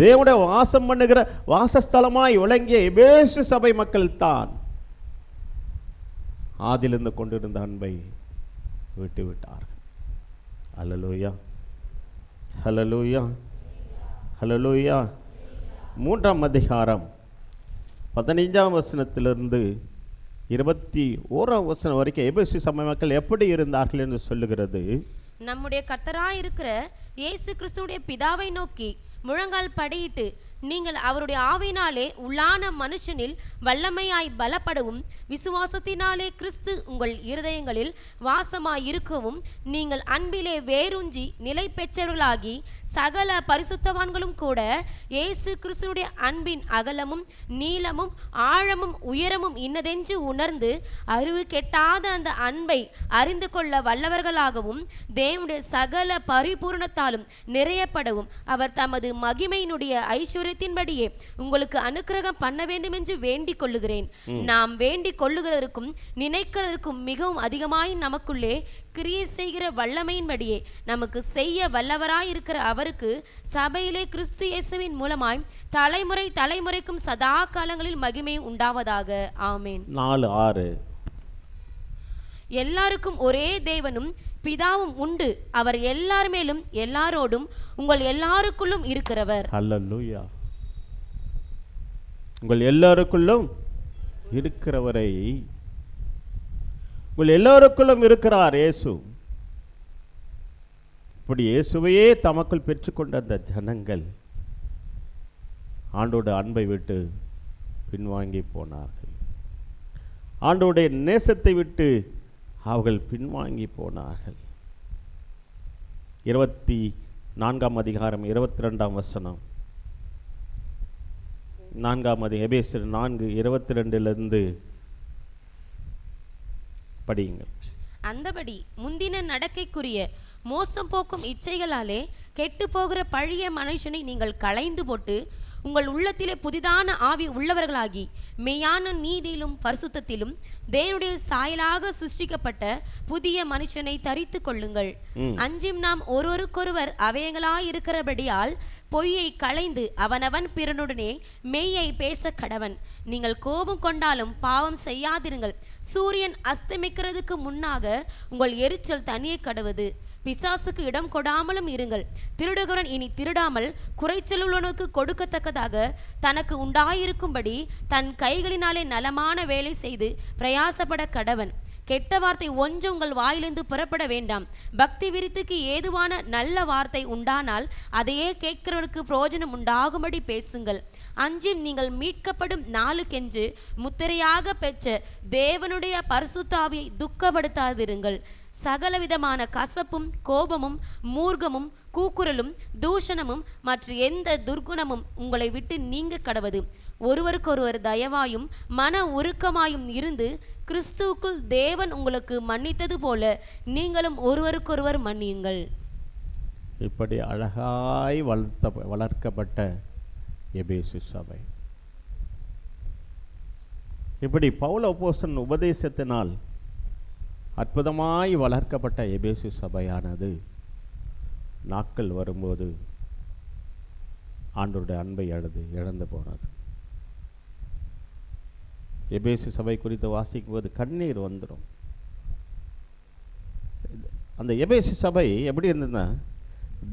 தேவனுடைய வாசம் பண்ணுகிற வாசஸ்தலமாய் விளங்கிய எபேசு சபை மக்கள் தான் ஆதிலிருந்து கொண்டிருந்த அன்பை விட்டு விட்டார்கள். ஹல்லேலூயா, ஹல்லேலூயா, ஹல்லேலூயா. 3ஆம் அதிகாரம் 15ஆம் வசனத்திலிருந்து 21ஆம் வசனம் வரைக்கும் எபேசு சபை மக்கள் எப்படி இருந்தார்கள் என்று சொல்லுகிறது. நம்முடைய கர்த்தராயிருக்கிற இயேசு கிறிஸ்துவுடைய பிதாவை நோக்கி முழங்கால் படியிட்டு நீங்கள் அவருடைய ஆவியினாலே உள்ளான மனுஷனில் வல்லமையாய் பலப்படவும் விசுவாசத்தினாலே கிறிஸ்து உங்கள் இருதயங்களில் வாசமாய் இருக்கவும் நீங்கள் அன்பிலே வேரூன்றி நிலை பெற்றவர்களாகி சகல பரிசுத்தவான்களும் கூட இயேசு கிறிஸ்துவுடைய அன்பின் அகலமும் நீளமும் ஆழமும் உயரமும் இன்னதென்று உணர்ந்து அறிவு கெட்டாத அந்த அன்பை அறிந்து கொள்ள வல்லவர்களாகவும் தேவனுடைய சகல பரிபூரணத்தாலும் நிறையப்படவும் அவர் தமது மகிமையினுடைய ஐஸ்வர்யத்தின்படியே உங்களுக்கு அனுக்கிரகம் பண்ண வேண்டும் என்று வேண்டிக் கொள்ளுகிறேன். நாம் வேண்டிக் கொள்ளுகிறதற்கும் நினைக்கிறதற்கும் மிகவும் அதிகமாய் நமக்குள்ளே கிரியை செய்கிற வல்லமையின்படியே நமக்கு செய்ய வல்லவராயிருக்கிற அவருக்கு சபையிலே கிறிஸ்து இயேசுவின் மூலமாய் தலைமுறை தலைமுறைக்கும் சதா காலங்களில் மகிமை உண்டாவதாக. ஆமேன். 4:6 எல்லாருக்கும் ஒரே தேவனும் பிதாவும் உண்டு, அவர் எல்லார் மேலும் எல்லாரோடும் உங்கள் எல்லாருக்குள்ளும் இருக்கிறவர். ஹல்லேலூயா. உங்கள் எல்லாருக்குள்ளும் இருக்கிறவரை, உங்கள் எல்லாருக்குள்ளும் இருக்கிறார் இயேசு. இப்படி இயேசுவையே தமக்குள் பெற்றுக்கொண்ட அந்த ஜனங்கள் ஆண்டோட அன்பை விட்டு பின்வாங்கி போனார்கள். ஆண்டோடைய நேசத்தை விட்டு அவர்கள் பின்வாங்கி போனார்கள். 24ஆம் அதிகாரம் 22ஆம் வசனம். 4ஆம் அதிகாரம் எபேசியர் 4:22 படியுங்கள். அந்தபடி முந்தின நடக்கைக்குரிய மோசம் போக்கும் இச்சைகளாலே கெட்டு போகிற பழைய மனுஷனை நீங்கள் களைந்து போட்டு உங்கள் உள்ளத்திலே புதிதான ஆவி உள்ளவர்களாகி மெய்யான நீதியிலும் பரிசுத்தத்திலும் தேவனுடைய சாயலாக சிருஷ்டிக்கப்பட்ட புதிய மனுஷனை தரித்து கொள்ளுங்கள். அஞ்சும் நாம் ஒருவருக்கொருவர் அவயங்களாயிருக்கிறபடியால் பொய்யை களைந்து அவனவன் பிறனுடனே மெய்யை பேச கடவன். நீங்கள் கோபம் கொண்டாலும் பாவம் செய்யாதிருங்கள். சூரியன் அஸ்தமிக்கிறதுக்கு முன்னாக உங்கள் எரிச்சல் தனியே கடவுது. பிசாசுக்கு இடம் கொடாமலும் இருங்கள். திருடுகிறவன் இனி திருடாமல் குறைச்சலுள்ளவனுக்கு கொடுக்கத்தக்கதாக தனக்கு உண்டாயிருக்கும்படி தன் கைகளினாலே நலமான வேலை செய்து பிரயாசப்பட கடவன். கெட்ட வார்த்தை ஒன்று உங்கள் வாயிலிருந்து புறப்பட வேண்டாம். பக்தி விருத்திக்கு ஏதுவான நல்ல வார்த்தை உண்டானால் அதையே கேட்கிறவனுக்கு பிரயோஜனம் உண்டாகும்படி பேசுங்கள். அஞ்சும் நீங்கள் மீட்கப்படும் நாளுக்கென்று முத்திரையாக பெற்ற தேவனுடைய பரிசுத்த ஆவியை துக்கப்படுத்தாதிருங்கள். சகலவிதமான கசப்பும் கோபமும் மூர்க்கமும் கூக்குரலும் தூஷணமும் மற்ற எந்த துர்குணமும் உங்களை விட்டு நீங்க கடவது. ஒருவருக்கொருவர் தயவாயும் மன உருக்கமாயும் இருந்து கிறிஸ்துவுக்குள் தேவன் உங்களுக்கு மன்னித்தது போல நீங்களும் ஒருவருக்கொருவர் மன்னியுங்கள். இப்படி அழகாய் வளர்க்கப்பட்ட எபேசு சபை, இப்படி பவுல் அப்போஸ்தலன் உபதேசத்தினால் அற்புதமாய் வளர்க்கப்பட்ட எபேசு சபையானது நாட்கள் வரும்போது ஆண்டவருடைய அன்பை இழந்து போனது. எபேசு சபை குறித்து வாசிக்கும்போது கண்ணீர் வந்துடும். அந்த எபேசு சபை எப்படி இருந்ததுன்னா,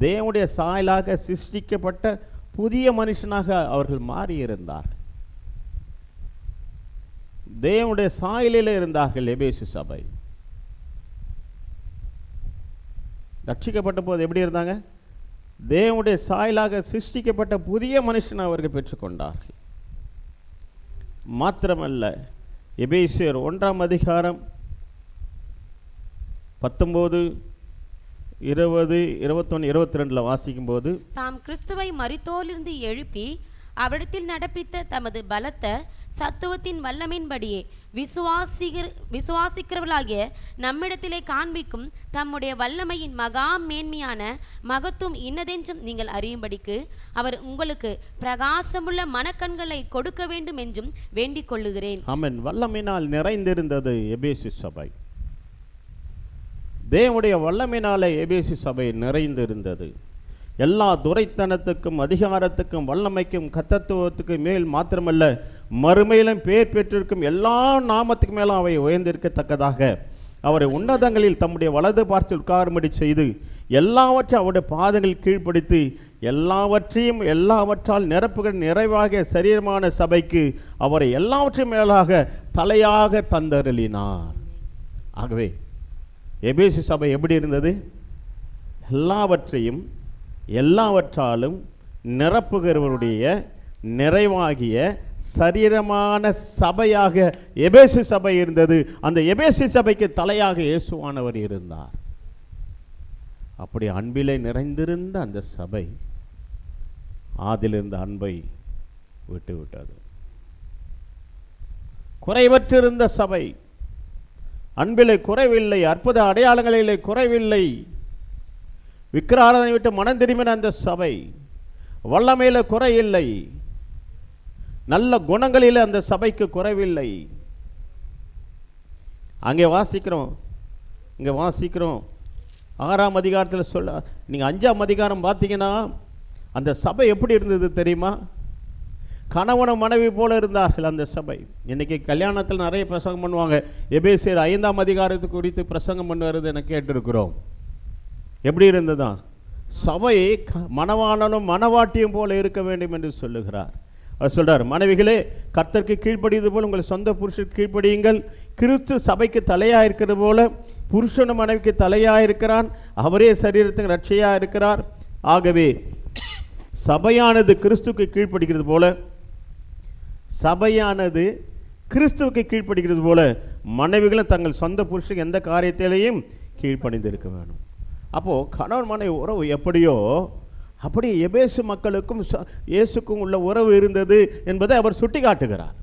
தேவனுடைய சாயலாக சிருஷ்டிக்கப்பட்ட புதிய மனுஷனாக அவர்கள் மாறியிருந்தார்கள். தேவனுடைய சாயலில் இருந்தார்கள் எபேசு சபை. ரட்சிக்கப்பட்ட போது எப்படி இருந்தாங்க? தேவனுடைய சாயலாக சிருஷ்டிக்கப்பட்ட புதிய மனுஷனை அவர்கள் பெற்றுக்கொண்டார்கள். மாத்திரமல்ல, எபேசியர் 1ஆம் அதிகாரம் 19, 20, 21, 22 வாசிக்கும்போது, தாம் கிறிஸ்துவை மரித்தோரிலிருந்து எழுப்பி அவரிடத்தில் நடப்பித்த தமது பலத்த சத்துவத்தின் வல்லமையின்படியே விசுவாசிக்கிறவர்களாகிய நம்மிடத்திலே காண்பிக்கும் தம்முடைய வல்லமையின் மகா மேன்மையான மகத்துவம் இன்னதென்றும் நீங்கள் அறியும்படிக்கு அவர் உங்களுக்கு பிரகாசமுள்ள மனக்கண்களை கொடுக்க வேண்டும் என்றும் வேண்டிக் கொள்ளுகிறேன். ஆமென். வல்லமையினால் நிறைந்திருந்தது எபேசு சபை. தேவனுடைய வல்லமையினாலே எபேசு சபை நிறைந்திருந்தது. எல்லா துரைத்தனத்துக்கும் அதிகாரத்துக்கும் வல்லமைக்கும் கர்த்தத்துவத்துக்கும் மேல் மாத்திரமல்ல, மறுமையிலும் பேர் பெற்றிருக்கும் எல்லா நாமத்துக்கு மேலும் அவை உயர்ந்திருக்கத்தக்கதாக அவரை உன்னதங்களில் தம்முடைய வலது பார்த்து உட்காரும்படி செய்து எல்லாவற்றையும் அவருடைய பாதங்களில் கீழ்ப்படுத்தி எல்லாவற்றால் நிரப்புகிற நிறைவாக சரீரமான சபைக்கு அவரை எல்லாவற்றையும் மேலாக தலையாக தந்தருளினார். ஆகவே எபேசு சபை எப்படி இருந்தது? எல்லாவற்றாலும் நிரப்புகிறவருடைய நிறைவாகிய சரீரமான சபையாக எபேசு சபை இருந்தது. அந்த எபேசு சபைக்கு தலையாக இயேசுவானவர் இருந்தார். அப்படி அன்பிலே நிறைந்திருந்த அந்த சபை ஆதிலிருந்த அன்பை விட்டுவிட்டது. குறைவற்றிருந்த சபை, அன்பிலே குறைவில்லை, அற்புத அடையாளங்களிலே குறைவில்லை, விக்கிரகாராதனை விட்டு மனம் திரும்பின அந்த சபை, வல்லமையில குறையில்லை, நல்ல குணங்களில் அந்த சபைக்கு குறைவில்லை. அங்கே வாசிக்கிறோம், இங்கே வாசிக்கிறோம் 6ஆம் அதிகாரத்தில் சொல்ல, நீங்கள் 5ஆம் அதிகாரம் பார்த்தீங்கன்னா அந்த சபை எப்படி இருந்தது தெரியுமா? கணவனும் மனைவி போல இருந்தார்கள் அந்த சபை. இன்னைக்கு கல்யாணத்தில் நிறைய பிரசங்கம் பண்ணுவாங்க. எபேசியர் 5ஆம் அதிகாரத்து குறித்து பிரசங்கம் பண்ணுவது என கேட்டிருக்கிறோம். எப்படி இருந்ததா? சபை மணவாளனும் மணவாட்டியும் போல இருக்க வேண்டும் என்று சொல்லுகிறார். அவர் சொல்றார், மனைவிகளே கர்த்தருக்கு கீழ்ப்படியது போல உங்கள் சொந்த புருஷனுக்கு கீழ்ப்படியுங்கள். கிறிஸ்து சபைக்கு தலையாக இருக்கிறது போல புருஷனும் மனைவிக்கு தலையாக இருக்கிறான். அவரே சரீரத்துக்கு ரட்சையாக இருக்கிறார். ஆகவே சபையானது கிறிஸ்துவுக்கு கீழ்ப்படுகிறது போல மனைவிகளும் தங்கள் சொந்த புருஷனுக்கு எந்த காரியத்திலேயும் கீழ்ப்படிந்து இருக்க வேணும். அப்போது கணவன் மனைவி உறவு எப்படியோ அப்படி எபேசு மக்களுக்கும் இயேசுக்கும் உள்ள உறவு இருந்தது என்பதை அவர் சுட்டி காட்டுகிறார்.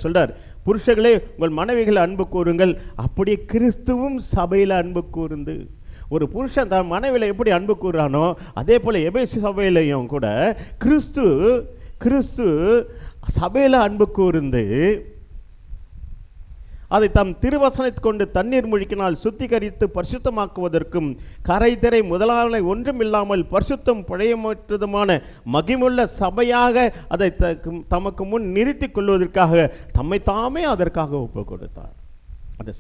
சொல்றார், புருஷர்களே உங்கள் மனைவிகள் அன்பு கூறுங்கள், அப்படியே கிறிஸ்துவும் சபையில் அன்பு கூர்ந்து. ஒரு புருஷன் தன் மனைவியில் எப்படி அன்பு கூறுறானோ அதே போல் எபேசு சபையிலையும் கூட கிறிஸ்து சபையில் அன்பு கூர்ந்து அதை தம் திருவசனத்தை கொண்டு தண்ணீர் முழுக்கினால் சுத்திகரித்து பரிசுத்தமாக்குவதற்கும் கரைதிரை முதலாளை ஒன்றும் இல்லாமல் பரிசுத்தம் பழையமற்றதுமான மகிமுள்ள சபையாக அதை தமக்கு முன் நிறுத்தி கொள்வதற்காக தம்மை தாமே அதற்காக ஒப்பு கொடுத்தார். அந்த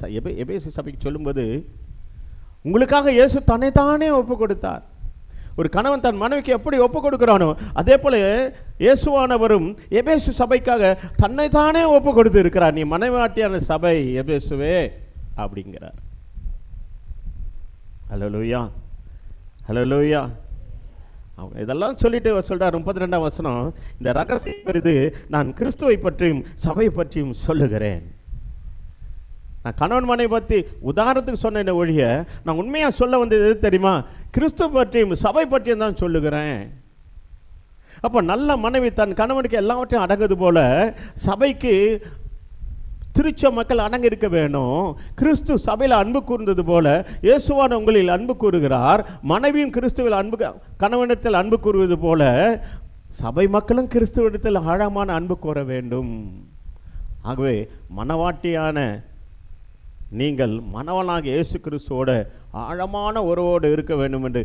எபேசு சபைக்கு சொல்லும்போது, உங்களுக்காக இயேசு தன்னைத்தானே ஒப்பு கொடுத்தார். ஒரு கணவன் தன் மனைவிக்கு எப்படி ஒப்பு கொடுக்கிறானோ அதே போல இயேசுவானவரும் எபேசு சபைக்காக தன்னைத்தானே ஒப்பு கொடுத்து இருக்கிறார். நீ மனைவாட்டியான சபை எபேசுவே அப்படிங்கிறார். ஹல்லேலூயா, ஹல்லேலூயா. இதெல்லாம் சொல்லிட்டு சொல்றார் 32ஆம் வசனம், இந்த ரகசியம் பெரிது, நான் கிறிஸ்துவை பற்றியும் சபை பற்றியும் சொல்லுகிறேன். நான் கணவன் மனைவி பற்றி உதாரணத்துக்கு சொன்ன ஒழிய நான் உண்மையாக சொல்ல வந்தது எது தெரியுமா? கிறிஸ்துவ பற்றியும் சபை பற்றியும் தான் சொல்லுகிறேன். அப்போ நல்ல மனைவி தன் கணவனுக்கு எல்லாவற்றையும் அடங்குது போல சபைக்கு திருச்ச மக்கள் அடங்க இருக்க வேணும். கிறிஸ்து சபையில் அன்பு கூர்ந்தது போல இயேசுவான உங்களில் அன்பு கூறுகிறார். மனைவியும் கிறிஸ்துவில் கணவனிடத்தில் அன்பு கூறுவது போல சபை மக்களும் கிறிஸ்துவிடத்தில் ஆழமான அன்பு கூற வேண்டும். ஆகவே மனவாட்டியான நீங்கள் மனவனாக இயேசு கிறிஸ்துவோட ஆழமான உறவோடு இருக்க வேண்டும் என்று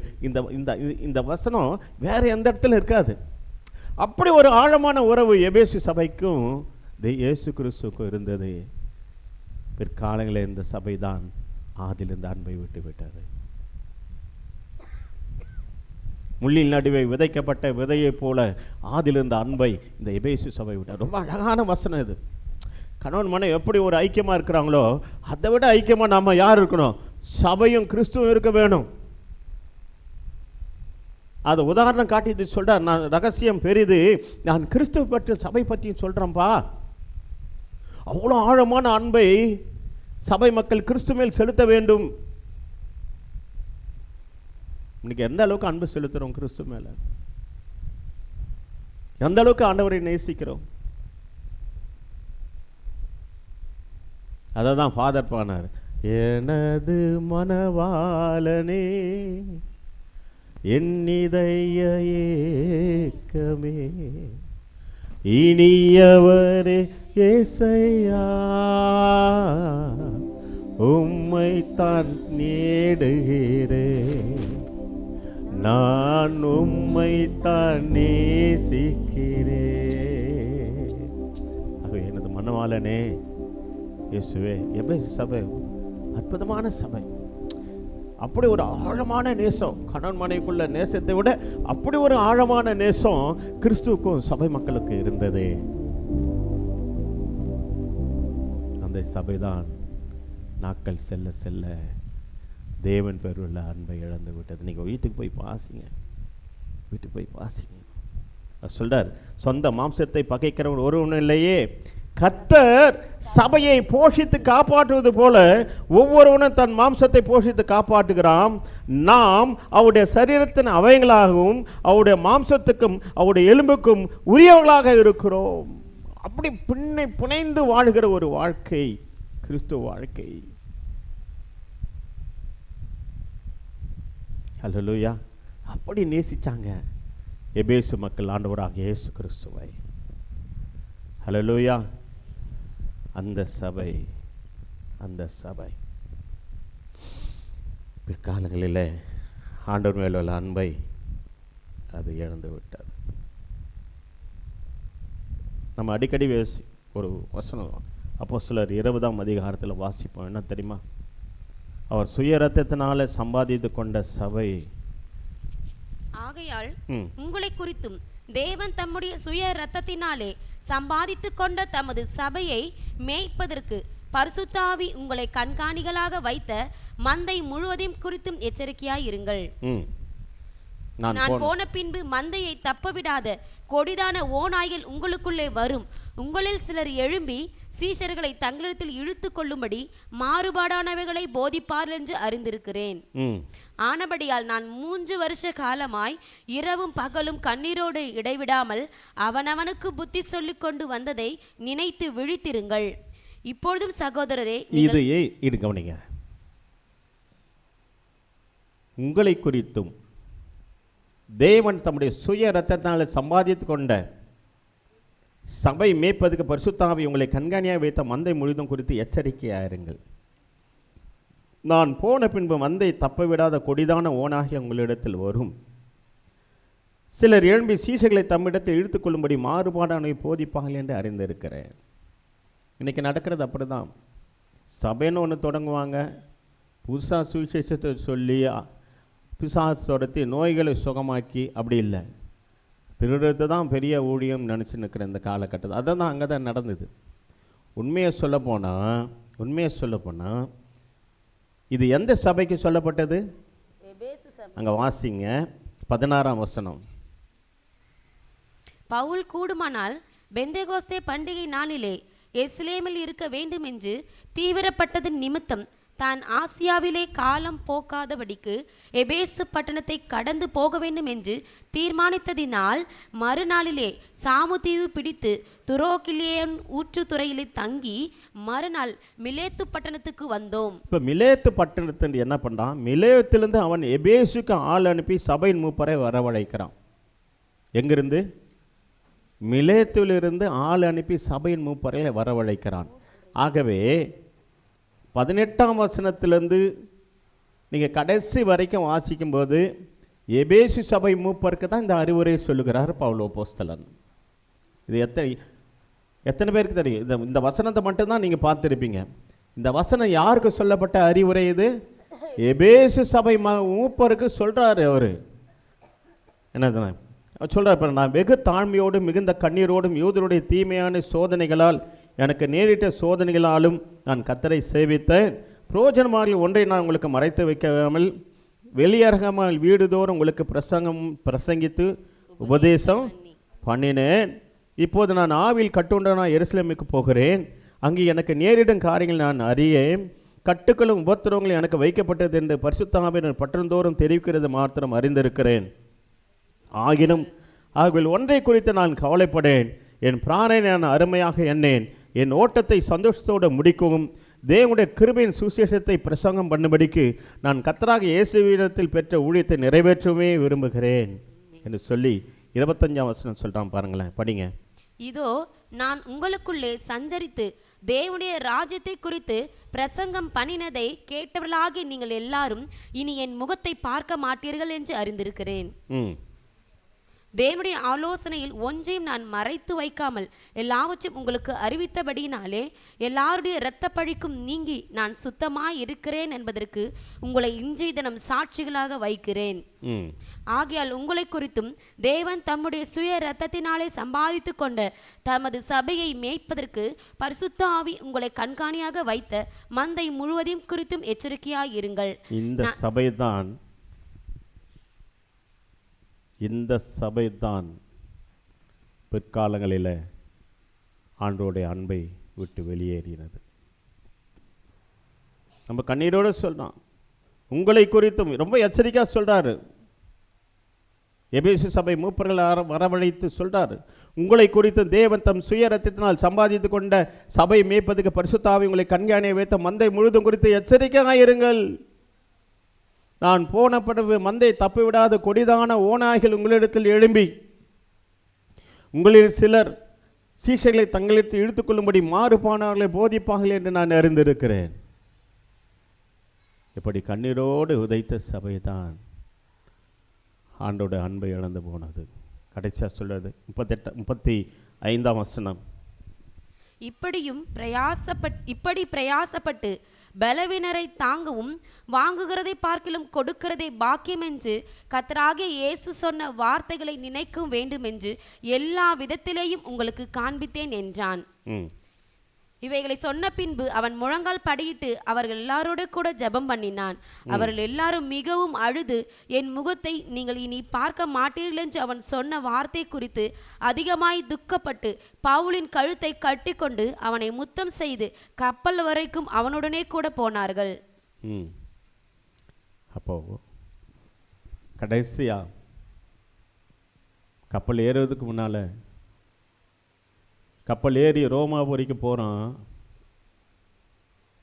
இந்த வசனம் வேற எந்த இடத்துல இருக்காது. அப்படி ஒரு ஆழமான உறவு எபேசு சபைக்கும் இயேசு கிறிஸ்துவுக்கும் இருந்தது. பிற்காலங்களில் இந்த சபை தான் ஆதிலிருந்து அன்பை விட்டு விட்டது. முள்ளின் நடுவே விதைக்கப்பட்ட விதையை போல ஆதிலிருந்த அன்பை இந்த எபேசு சபை விட்டார். ரொம்ப அழகான வசனம் இது. கணவன் மனைவி எப்படி ஒரு ஐக்கியமாக இருக்கிறாங்களோ அதை விட ஐக்கியமாக நாம் யார் இருக்கணும்? சபையும் கிறிஸ்துவும் இருக்க வேணும். அதை உதாரணம் காட்டி சொல்றார், நான் ரகசியம் பெரிது, நான் கிறிஸ்துவ பற்றி சபை பற்றியும் சொல்கிறேன்ப்பா. அவ்வளோ ஆழமான அன்பை சபை மக்கள் கிறிஸ்து மேல் செலுத்த வேண்டும். இன்னைக்கு எந்த அளவுக்கு அன்பு செலுத்துகிறோம் கிறிஸ்து மேலே? எந்த அளவுக்கு ஆண்டவரை நேசிக்கிறோம்? அதை தான் ஃபாதர் பாடினார். எனது மனவாளனே என் இதய ஏக்கமே இனியவரே ஏசையா உம்மை தான் நேடுகிறேன், நான் உம்மை தான் நேசிக்கிறேன். ஆக எனது மனவாளனே இயேசுவே. எபேசு சபை அற்புதமான சபை. அப்படி ஒரு ஆழமான நேசம், கணவன் மனைவிக்குள்ள நேசத்தை விட அப்படி ஒரு ஆழமான நேசம் கிறிஸ்துவுக்கும் சபை மக்களுக்கு இருந்தது. அந்த சபைதான் நாட்கள் செல்ல செல்ல தேவன் பேருள்ள அன்பை இழந்து விட்டது. நீங்கள் வீட்டுக்கு போய் பாசிங்க, வீட்டுக்கு போய் பாசிங்க. சொல்றார், சொந்த மாம்சத்தை பகைக்கிறவன் ஒருவனும் இல்லையே, கர்த்தர் சபையை போஷித்து காப்பாற்றுவது போல ஒவ்வொருவனும் தன் மாம்சத்தை போஷித்து காப்பாற்றுகிறான். நாம் அவருடைய சரீரத்தின் அவயங்களாகவும் அவருடைய மாம்சத்துக்கும் அவருடைய எலும்புக்கும் உரியவர்களாக இருக்கிறோம். அப்படி புனைந்து வாழ்கிற ஒரு வாழ்க்கை கிறிஸ்துவ வாழ்க்கை. ஹல்லேலூயா. அப்படி நேசிச்சாங்க எபேசு மக்கள் ஆண்டவராக இயேசு கிறிஸ்துவை. ஹல்லேலூயா. அந்த சபை பிற்காலங்களில் ஆண்டவர் மேல் உள்ள அன்பை அது இழந்து விட்டது. நம்ம அடிக்கடி ஒரு வசனம் அப்போஸ்தலர் 20ஆம் அதிகாரத்தில் வாசிப்போம். என்ன தெரியுமா? அவர் சுய இரத்தத்தினால சம்பாதித்து கொண்ட சபை. ஆகையால் உங்களை குறித்தும் தேவன் தம்முடைய சுய இரத்தத்தினாலே சம்பாதித்து கொண்ட தமது சபையை மேய்ப்பதற்கு பரிசுத்த ஆவி உங்களை கண்காணிகளாக வைத்த மந்தை முழுவதையும் குறித்தும் எச்சரிக்கையாய் இருங்கள். நான் போன பின்பு மந்தையை தப்பவிடாத கொடிதான ஓநாய்கள் உங்களுக்குள்ளே வரும். உங்களில் சிலர் எழும்பி சீஷர்களை தங்களிடத்தில் இழுத்து கொள்ளும்படி மாறுபாடானவைகளை போதிப்பார்கள் என்று அறிந்திருக்கிறேன். ஆனபடியால் நான் 3 வருஷ காலமாய் இரவும் பகலும் கண்ணீரோடு இடைவிடாமல் அவனவனுக்கு புத்தி சொல்லிக் கொண்டு வந்ததை நினைத்து விழித்திருங்கள். இப்பொழுதும் சகோதரரே, இது கவனிங்க. உங்களை குறித்தும் தேவன் தம்முடைய சுய இரத்தத்தினால சம்பாதித்து கொண்ட சபை மேய்ப்பதுக்கு பரிசுத்த ஆவி உங்களை கண்காணியாக வைத்த மந்தை முழுதும் குறித்து எச்சரிக்கையாயிருங்கள். நான் போன பின்பு மந்தை தப்பவிடாத கொடிதான ஓனாகி உங்களிடத்தில் வரும். சிலர் எழும்பி சீஷர்களை தம்மிடத்தில் இழுத்து கொள்ளும்படி மாறுபாடானவை போதிப்பார்கள் என்று அறிந்திருக்கிறேன். இன்னைக்கு நடக்கிறது அப்படிதான். சபைன்னு ஒன்று தொடங்குவாங்க, புதுசாக சுவிசேஷத்தை சொல்லி பிசாசு துரத்தி நோய்களை சுகமாக்கி, அப்படி இல்லை, திருடுறது தான் பெரிய ஊழியம் நினச்சி நிற்கிற இந்த காலகட்டத்தில். அதை தான் அங்கே தான் நடந்தது. உண்மையை சொல்ல போனால் இது எந்த சபைக்கு சொல்லப்பட்டது? அங்கே வாசிங்க 16ஆம் வசனம். பவுல் கூடுமானால் பெந்தேகோஸ்தே பண்டிகை நாளிலே எருசலேமில் இருக்க வேண்டும் என்று தீவிரப்பட்டது நிமித்தம் தான் ஆசியாவிலே காலம் போக்காதபடிக்கு எபேசு பட்டணத்தை கடந்து போக வேண்டும் என்று தீர்மானித்ததினால் மறுநாளிலே சாமுதீவு பிடித்து துரோகிலியன் ஊற்றுத்துறையிலே தங்கி மறுநாள் மிலேத்து பட்டணத்துக்கு வந்தோம். இப்போ மிலேத்து பட்டணத்து என்ன பண்ணான்? மிலேத்திலிருந்து அவன் எபேசுக்கு ஆள் அனுப்பி சபையின் மூப்பரை வரவழைக்கிறான். எங்கிருந்து? மிலேத்திலிருந்து ஆள் அனுப்பி சபையின் மூப்பரை வரவழைக்கிறான். ஆகவே 18ஆம் வசனத்திலிருந்து நீங்கள் கடைசி வரைக்கும் வாசிக்கும்போது எபேசு சபை மூப்பருக்கு தான் இந்த அறிவுரை சொல்லுகிறார் பவுல் அப்போஸ்தலன். இது எத்தனை பேருக்கு தெரியும்? இந்த வசனத்தை மட்டும்தான் நீங்கள் பார்த்துருப்பீங்க. இந்த வசனம் யாருக்கு சொல்லப்பட்ட அறிவுரை? இது எபேசு சபை மூப்பருக்கு சொல்கிறாரு. அவர் என்னதுன்னா சொல்கிறார், நான் வெகு தாழ்மையோடும் மிகுந்த கண்ணீரோடும் யூதருடைய தீமையான சோதனைகளால் எனக்கு நேரிட்ட சோதனைகளாலும் நான் கர்த்தரை சேவித்தேன். புரோஜனமாக ஒன்றை நான் உங்களுக்கு மறைத்து வைக்காமல் வெளியரங்கமாக வீடுதோறும் உங்களுக்கு பிரசங்கித்து உபதேசம் பண்ணினேன். இப்போது நான் ஆவில் கட்டுண்டனா எருசலேமுக்கு போகிறேன். அங்கே எனக்கு நேரிடும் காரியங்கள் நான் அறியேன். கட்டுக்களும் உபத்திரவங்களும் எனக்கு வைக்கப்பட்டது என்று பரிசுத்த ஆவியானவர் பட்டணந்தோறும் தெரிவிக்கிறது மாத்திரம் அறிந்திருக்கிறேன். ஆகினும் அவர்கள் ஒன்றை குறித்து நான் கவலைப்படேன். என் பிராணனை நான் அருமையாக எண்ணேன். என் ஓட்டத்தை சந்தோஷத்தோடு முடிக்கவும் தேவனுடைய கிருபையின் சுவிசேஷத்தை பிரசங்கம் பண்ணும்படிக்கு நான் கர்த்தராகிய இயேசுவிடத்தில் பெற்ற ஊழியத்தை நிறைவேற்றவே விரும்புகிறேன் என்று சொல்லி 25ஆம் வசனம் சொல்றான் பாருங்களேன், படிங்க. இதோ நான் உங்களுக்குள்ளே சஞ்சரித்து தேவனுடைய ராஜ்யத்தை குறித்து பிரசங்கம் பண்ணினதை கேட்டவர்களாகி நீங்கள் எல்லாரும் இனி என் முகத்தை பார்க்க மாட்டீர்கள் என்று அறிந்திருக்கிறேன். தேவனுடைய ஆலோசனையில் ஒன்றையும் நான் மறைத்து வைக்காமல் எல்லாவற்றையும் உங்களுக்கு அறிவித்தபடியினாலே எல்லாருடைய இரத்த பழிக்கும் நீங்கி நான் சுத்தமாய் இருக்கிறேன் என்பதற்கு உங்களை இன்றைய தினம் சாட்சிகளாக வைக்கிறேன். ஆகையால் உங்களை குறித்தும் தேவன் தம்முடைய சுய இரத்தத்தினாலே சம்பாதித்து கொண்ட தமது சபையை மேய்ப்பதற்கு பரிசுத்த ஆவி உங்களை கண்காணியாக வைத்த மந்தை முழுவதையும் குறித்தும் எச்சரிக்கையாய் இருங்கள். இந்த சபைதான் பிற்காலங்களில் ஆண்டோடைய அன்பை விட்டு வெளியேறினது. நம்ம கண்ணீரோடு சொல்றான். உங்களை குறித்தும் ரொம்ப எச்சரிக்கையாக சொல்றாரு. எபேசு சபை மூப்பர்கள் வரவழைத்து சொல்றாரு, உங்களை குறித்து தேவன் தம் சுய இரத்தத்தினால் சம்பாதித்து கொண்ட சபை மேய்ப்பதுக்கு பரிசுத்த ஆவி உங்களை கண்காணியை வைத்த மந்தை முழுதும் குறித்து எச்சரிக்கையாக இருங்கள். நான் போன பிறகு மந்தை தப்பிவிடாத கொடிதான ஓநாய்கள் உங்களிடத்தில் எழும்பி உங்களில் சிலர் சீஷர்களை தங்களிடத்தில் இழுத்துக்கொள்ளும்படி மாறுபானவர்களை போதிப்பார்கள் என்று நான் அறிந்திருக்கிறேன். இப்படி கண்ணீரோடு உதைத்த சபைதான் ஆண்டோட அன்பை இழந்து போனது. கடைசியாக சொல்றது 35ஆம் வசனம். இப்படி பிரயாசப்பட்டு பலவீனரை தாங்கவும் வாங்குகிறதை பார்க்கிலும் கொடுக்கிறதை பாக்கியம் என்று கர்த்தராகிய இயேசு சொன்ன வார்த்தைகளை நினைக்கும் வேண்டும் என்று எல்லா விதத்திலேயும் உங்களுக்கு காண்பித்தேன் என்றான். இவைகளை சொன்ன பின்பு அவன் முழங்கால் படியிட்டு அவர்கள் எல்லாரோடு கூட ஜெபம் பண்ணினான். அவர்கள் எல்லாரும் மிகவும் அழுது, என் முகத்தை நீங்கள் இனி பார்க்க மாட்டீர்கள் என்று அவன் சொன்ன வார்த்தை குறித்து அதிகமாய் துக்கப்பட்டு பவுலின் கழுத்தை கட்டி கொண்டு அவனை முத்தம் செய்து கப்பல் வரைக்கும் அவனுடனே கூட போனார்கள். அப்போ கடைசியா கப்பல் ஏறுவதுக்கு முன்னால கப்பல் ஏறி ரோமாபுரிக்கு போகிறான்.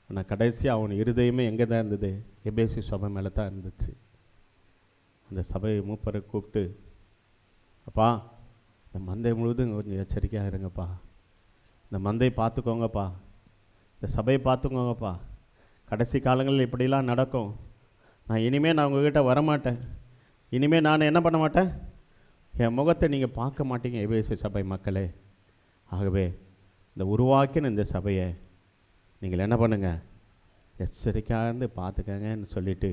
ஆனால் கடைசியாக அவன் இருதயமே எங்கே தான் இருந்தது? எபேசு சபை மேலே தான் இருந்துச்சு. அந்த சபை மூப்பரை கூப்பிட்டு, அப்பா இந்த மந்தை முழுவதும் கொஞ்சம் எச்சரிக்கையாக இருங்கப்பா, இந்த மந்தை பார்த்துக்கோங்கப்பா, இந்த சபையை பார்த்துக்கோங்கப்பா, கடைசி காலங்களில் இப்படிலாம் நடக்கும். நான் உங்ககிட்ட வரமாட்டேன். இனிமேல் நான் என்ன பண்ண மாட்டேன்? என் முகத்தை நீங்கள் பார்க்க மாட்டீங்க எபேசு சபை மக்களே. ஆகவே இந்த உருவாக்கின இந்த சபையை நீங்கள் என்ன பண்ணுங்கள், எச்சரிக்கையாக இருந்து பார்த்துக்கங்கன்னு சொல்லிட்டு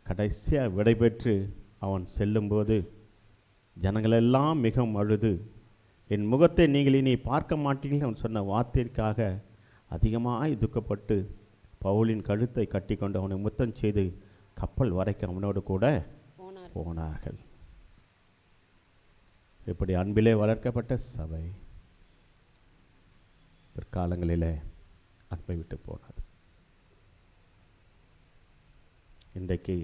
கடைசியாக விடைபெற்று அவன் செல்லும்போது ஜனங்களெல்லாம் மிகவும் அழுது, என் முகத்தை நீங்கள் இனி பார்க்க மாட்டீர்கள் அவன் சொன்ன வார்த்தைக்காக அதிகமாக துக்கப்பட்டு பவுலின் கழுத்தை கட்டி கொண்டு அவனை முத்தம் செய்து கப்பல் வரைக்கும் அவனோடு கூட போனார்கள். இப்படி அன்பிலே வளர்க்கப்பட்ட சபை பிற்காலங்களில் அன்பை விட்டு போனது. இன்றைக்கு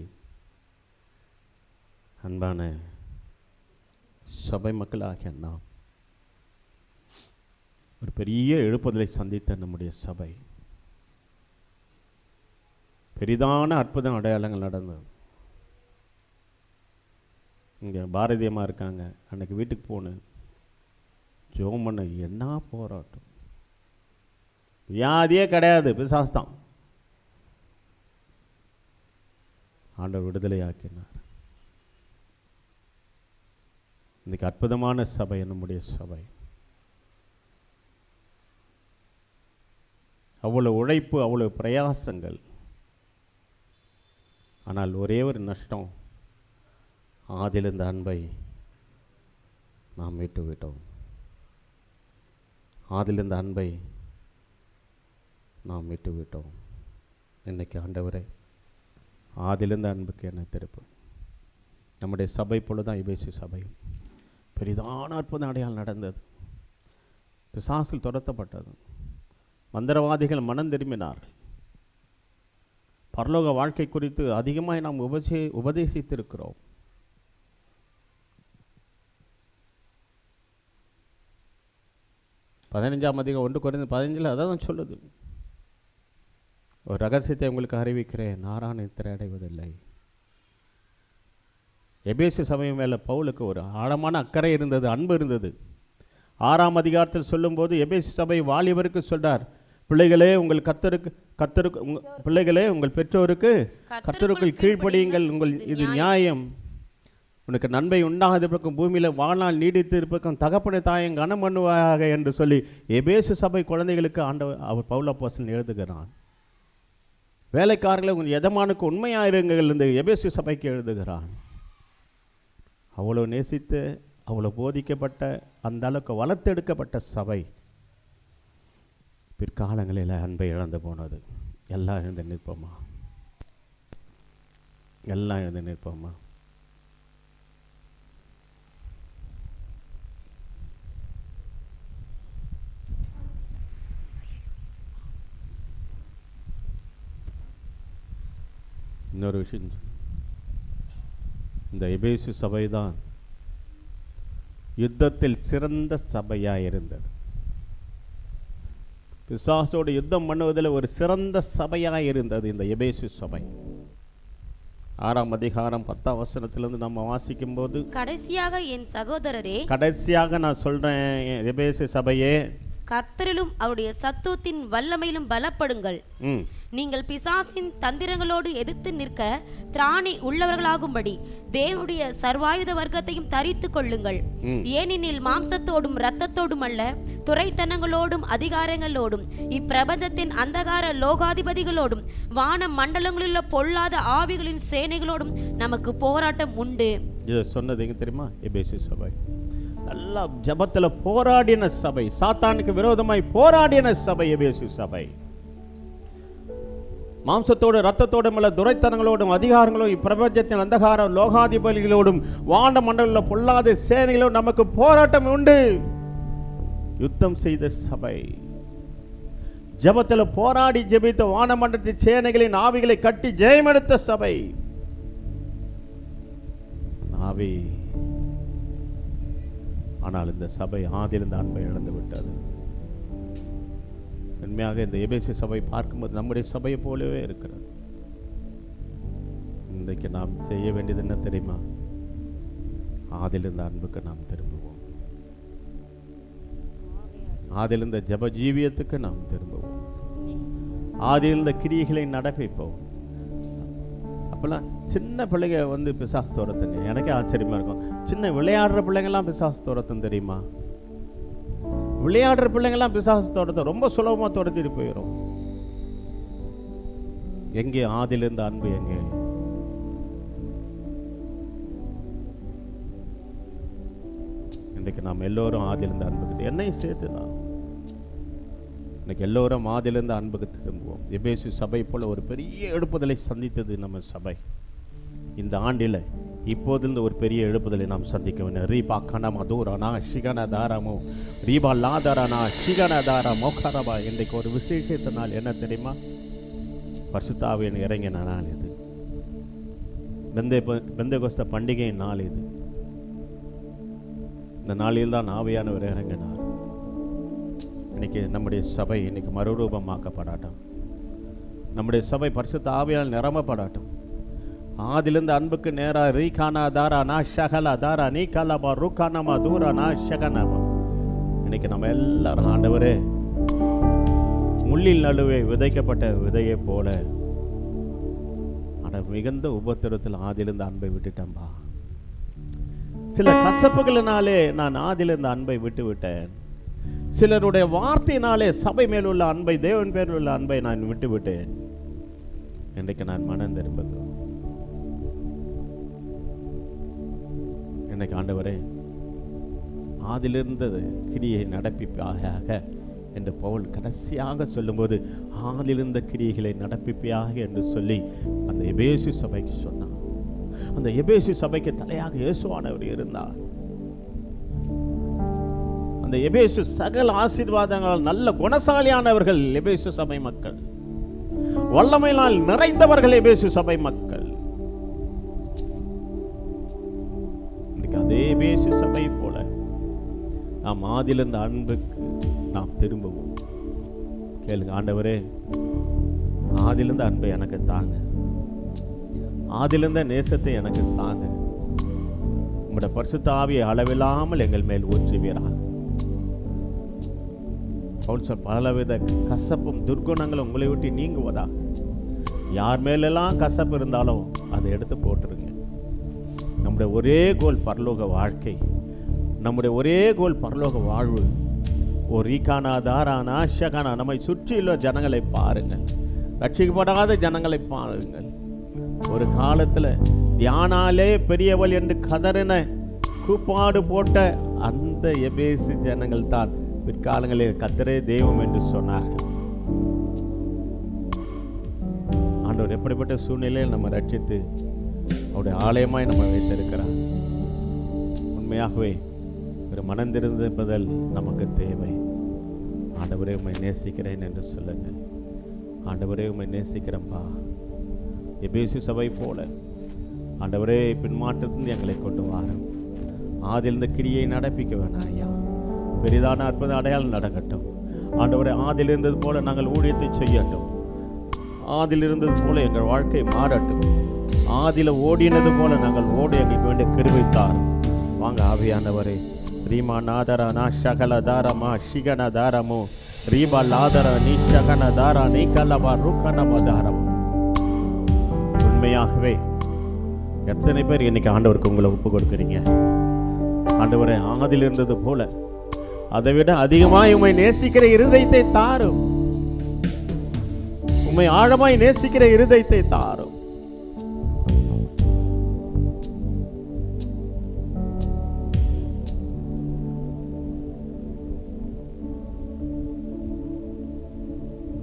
அன்பான சபை மக்களாகிய நாம் ஒரு பெரிய எழுப்புதலை சந்தித்த நம்முடைய சபை பெரிதான அற்புத அடையாளங்கள் நடந்தது. இங்கே பாரதியமாக இருக்காங்க. அன்னைக்கு வீட்டுக்கு போனேன், ஜெபம் பண்ண, என்ன போராட்டம். வியாதியே கிடையாது, பிசாசுதான். ஆண்டவர் விடுதலை ஆக்கினார். இன்னைக்கு அற்புதமான சபை நம்முடைய சபை. அவ்வளவு உழைப்பு, அவ்வளவு பிரயாசங்கள். ஆனால் ஒரே ஒரு நஷ்டம், ஆதிலிருந்த அன்பை நாம் விட்டு விட்டோம். ஆதிலிருந்த அன்பை நாம் விட்டு விட்டோம். இன்னைக்கு ஆண்டவரே, ஆதிலிருந்த அன்புக்கு என்ன திருப்பு. நம்முடைய சபை பொழுதுதான் எபேசு சபை பெரிதான அற்புத அடையாளம் நடந்தது. பிசாசில் துரத்தப்பட்டது. மந்திரவாதிகள் மனம் திரும்பினார்கள். பரலோக வாழ்க்கை குறித்து அதிகமாக நாம் உபதேசித்திருக்கிறோம். பதினஞ்சாம் அதிகம் 1 Corinthians 15 அதான் சொல்லுது. ஒரு ரகசியத்தை உங்களுக்கு அறிவிக்கிறேன், நாரான் நித்திரை அடைவதில்லை. எபேசு சபை மேலே பவுலுக்கு ஒரு ஆழமான அக்கறை இருந்தது, அன்பு இருந்தது. 6ஆம் அதிகாரத்தில் சொல்லும்போது எபேசு சபை வாலிபருக்கு சொல்றார், பிள்ளைகளே உங்கள் கர்த்தருக்கு பிள்ளைகளே உங்கள் பெற்றோருக்கு கர்த்தருக்குள் கீழ்ப்படியுங்கள், உங்கள் இது நியாயம். உனக்கு நன்மை உண்டாகாதிருக்கும் பூமியில் வாழ்நாள் நீடித்து இருப்பதும் தகப்பனை தாயம் கனம் பண்ணுவாயாக என்று சொல்லி எபேசு சபை குழந்தைகளுக்கு அவர் பவுல் அப்போஸ்தலன் எழுதுகிறான். வேலைக்காரர்களை உங்கள் எஜமானுக்கு உண்மையாயிருங்கள் என்று எபேசு சபைக்கு எழுதுகிறான். அவ்வளோ நேசித்து அவ்வளோ போதிக்கப்பட்ட அந்த அளவுக்கு வளர்த்தெடுக்கப்பட்ட சபை பிற்காலங்களில் அன்பை இழந்து போனது. எல்லாம் எழுந்து நிற்போமா? எல்லாம் எழுந்து நிற்போமா? இன்னொரு விஷயம், இந்த எபேசு சபை தான் யுத்தத்தில் சிறந்த சபையாக இருந்தது. பிசாசோடு யுத்தம் பண்ணுவதில் ஒரு சிறந்த சபையாக இருந்தது இந்த எபேசு சபை. 6ஆம் அதிகாரம் 10ஆம் வசனத்திலிருந்து நம்ம வாசிக்கும் போது, கடைசியாக என் சகோதரரே, கடைசியாக நான் சொல்றேன், எபேசு சபையே, கர்த்தரிலும் அவருடைய சத்துவத்தின் வல்லமையிலும் பலப்படுங்கள். நீங்கள் பிசாசின் தந்திரங்களோடு எதிர்த்து நிற்க திராணி உள்ளவர்களாகும்படி தேவனுடைய சர்வாயுத வர்க்கத்தையும் தரித்து கொள்ளுங்கள். ஏனெனில் மாம்சத்தோடும் இரத்தத்தோடும் அல்ல, துரைத்தனங்களோடும் அதிகாரங்களோடும் இப்பிரபஞ்சத்தின் அந்தகார லோகாதிபதிகளோடும் வான மண்டலங்களிலுள்ள பொல்லாத ஆவிகளின் சேனைகளோடும் நமக்கு போராட்டம் உண்டு. இதை சொன்னது எங்க தெரியுமா? எபேசு சபை நல்லா ஜபத்துல போராடின சபை, சாத்தானுக்கு விரோதமாய் போராடின சபை எபேசு சபை. மாம்சத்தோடு இரத்தத்தோடும் உள்ள துரைத்தனங்களோடும் அதிகாரங்களோடும் இப்பிரபஞ்சத்தின் அந்தகார லோகாதிபதிகளோடும் வான மண்டல பொல்லாத சேனைகளோடும் நமக்கு போராட்டம் உண்டு. யுத்தம் செய்த சபை, ஜபத்தில் போராடி ஜெபித்த வானமண்டலத்தின் சேனைகளின் ஆவிகளை கட்டி ஜெயமெடுத்த சபை. ஆவி ஆனால் இந்த சபை ஆதிலிருந்த அன்பை இழந்து விட்டது. உண்மையாக இந்த எபேசு சபை பார்க்கும்போது நம்முடைய சபையை போலவே இருக்கிறது. இன்றைக்கு நாம் செய்ய வேண்டியது என்ன தெரியுமா? ஆதிலிருந்த அன்புக்கு நாம் திரும்புவோம். ஆதிலிருந்த ஜப ஜீவியத்துக்கு நாம் திரும்புவோம். ஆதிலிருந்த கிரியைகளை நடப்பிப்போம். அப்பெல்லாம் சின்ன பிள்ளைங்க பிசாசு துரத்துங்க. எனக்கே ஆச்சரியமா இருக்கும். சின்ன விளையாடுற பிள்ளைங்கெல்லாம் பிசாசு துரத்தும் தெரியுமா? விளையாடுற பிள்ளைங்கெல்லாம் பிசாசு துரத்த ரொம்ப சுலபமாக துரத்திட்டு போயிடும். எங்கே ஆதிலிருந்த அன்பு? எங்கே? இன்றைக்கு நாம் எல்லோரும் ஆதிலிருந்த அன்புக்கு, என்னையும் சேர்த்துதான் இன்னைக்கு எல்லோரும் ஆதிலிருந்த அன்புக்கு திரும்புவோம். எபேசு சபை போல ஒரு பெரிய எழுப்புதலை சந்தித்தது நம்ம சபை. இந்த ஆண்டில் இப்போதிலிருந்து ஒரு பெரிய எழுப்புதலை நாம் சந்திக்க வேண்டும். ரீபா கணமா தூரானா ஷிகன தாராமோ ரீபா லாதாரானா ஷிகன தாரா மோகாரபா. இன்றைக்கு ஒரு விசேஷத்த நாள். என்ன தெரியுமா? பரிசுத்த ஆவியானவர் இறங்கின நாள் இது. பெந்தேகோஸ்தே பண்டிகை நாள் இது. இந்த நாளில் தான் ஆவியானவர் இறங்கினார். இன்னைக்கு நம்முடைய சபை இன்னைக்கு மறுரூபமாக்கப்படாட்டும். நம்முடைய சபை பரிசுத்த ஆவியால் நிரம்பப்படாட்டும். ஆதிலிருந்து அன்புக்கு நேரா ரீகானா தாரா நா ஷகலா தாரா நீ கலபா ருக்கானமா தூரா நா ஷகனமா. இன்னைக்கு நம்ம எல்லாரும் ஆண்டவரே முள்ளில் நடுவே விதைக்கப்பட்ட விதையை போல மிகுந்த உபத்திரத்தில் ஆதிலிருந்து அன்பை விட்டுட்டேன்பா. சில கசப்புகளினாலே நான் ஆதிலிருந்து அன்பை விட்டு விட்டேன். சிலருடைய வார்த்தையினாலே சபை மேலுள்ள அன்பை, தேவன் பேரில் உள்ள அன்பை நான் விட்டு விட்டேன். இன்றைக்கு நான் மனம் திரும்புகிறேன். இன்னைக்கு ஆண்டவரே ஆதிலிருந்தது கிரியை நடப்பிப்பாக என்று பவுல் கடைசியாக சொல்லும்போது ஆதிலிருந்த கிரியைகளை நடப்பிப்பாக என்று சொல்லி அந்த எபேசு சபைக்கு சொன்னார். அந்த எபேசு சபைக்கு தலையாக இயேசுவானவர் இருந்தார். அந்த எபேசு சகல ஆசீர்வாதங்கள் நல்ல குணசாலியானவர்கள் எபேசு சபை மக்கள். வல்லமையினால் நிறைந்தவர்கள் எபேசு சபை மக்கள். அதே எபேசு சபை போல நாம் ஆதிலிருந்த அன்புக்கு நாம் திரும்புவோம். கேளுங்க, ஆண்டவரே ஆதிலிருந்த அன்பை எனக்கு தாங்க, ஆதிலிருந்த நேசத்தை எனக்கு தாங்க. உம்முடைய பரிசுத்த ஆவியை அளவில்லாமல் எங்கள் மேல் ஊற்றுவீராக. பலவித கசப்பும் துர்குணங்களும் உங்களை விட்டு நீங்குவதாக. யார் மேலெல்லாம் கசப்பு இருந்தாலும் அதை எடுத்து போட்டுருங்க. நம்முடைய ஒரே கோல் பரலோக வாழ்க்கை, நம்முடைய ஒரே கோல் பரலோக வாழ்வு. ஒரு ரீகானா தாரானா ஷகானா, நம்மை சுற்றியுள்ள ஜனங்களை பாருங்கள், ரட்சிக்கப்படாத ஜனங்களை பாருங்கள். ஒரு காலத்தில் தியானாலே பெரியவள் என்று கதறின கூப்பாடு போட்ட அந்த எபேசு ஜனங்கள் தான் பிற்காலங்களில் கர்த்தரே தெய்வம் என்று சொன்னார்கள். ஆண்டவர் எப்படிப்பட்ட சூழ்நிலையில் நம்ம ரட்சித்து அவருடைய ஆலயமாய் நம்ம வைத்திருக்கிறார். உண்மையாகவே ஒரு மனந்திருந்தல் நமக்கு தேவை. ஆண்டவரே உம்மை நேசிக்கிறேன் என்று சொல்லுங்கள். ஆண்டவரே உம்மை நேசிக்கிறேன்பா. எபேசு சபை போல ஆண்டவரே பின்மாற்றத்திலிருந்து எங்களை கொண்டு வாரும். ஆதிலிருந்த கிரியை நடப்பிக்க வேணாம் ஐயா. பெரிதான அற்புத அடையாளம் நடக்கட்டும் ஆண்டவரே. ஆதில் இருந்தது போல நாங்கள் ஊழியத்தை செய்யட்டும். ஆதில் இருந்தது போல எங்கள் வாழ்க்கை மாறட்டும். ஆதில ஓடினது போல நாங்கள் ஓடி எங்களுக்கு வேண்டிய கிருபை தாரும். வாங்க ஆவியானவரே. ரீமா நாதரா நா ஷகல தாரமா ஷிகன தாரமோ ரீபா லாதரா நீ ஷகன தாரா நீ கல்லபா ருக்கனம தாரம். உண்மையாகவே எத்தனை பேர் இன்னைக்கு ஆண்டவருக்கு உங்களை ஒப்பு கொடுக்குறீங்க? ஆண்டவரே ஆதில் இருந்தது போல அதை விட அதிகமாய் உம்மை நேசிக்கிற இருதயத்தை தாரும். உம்மை ஆழமாய் நேசிக்கிற இருதயத்தை தாரும்.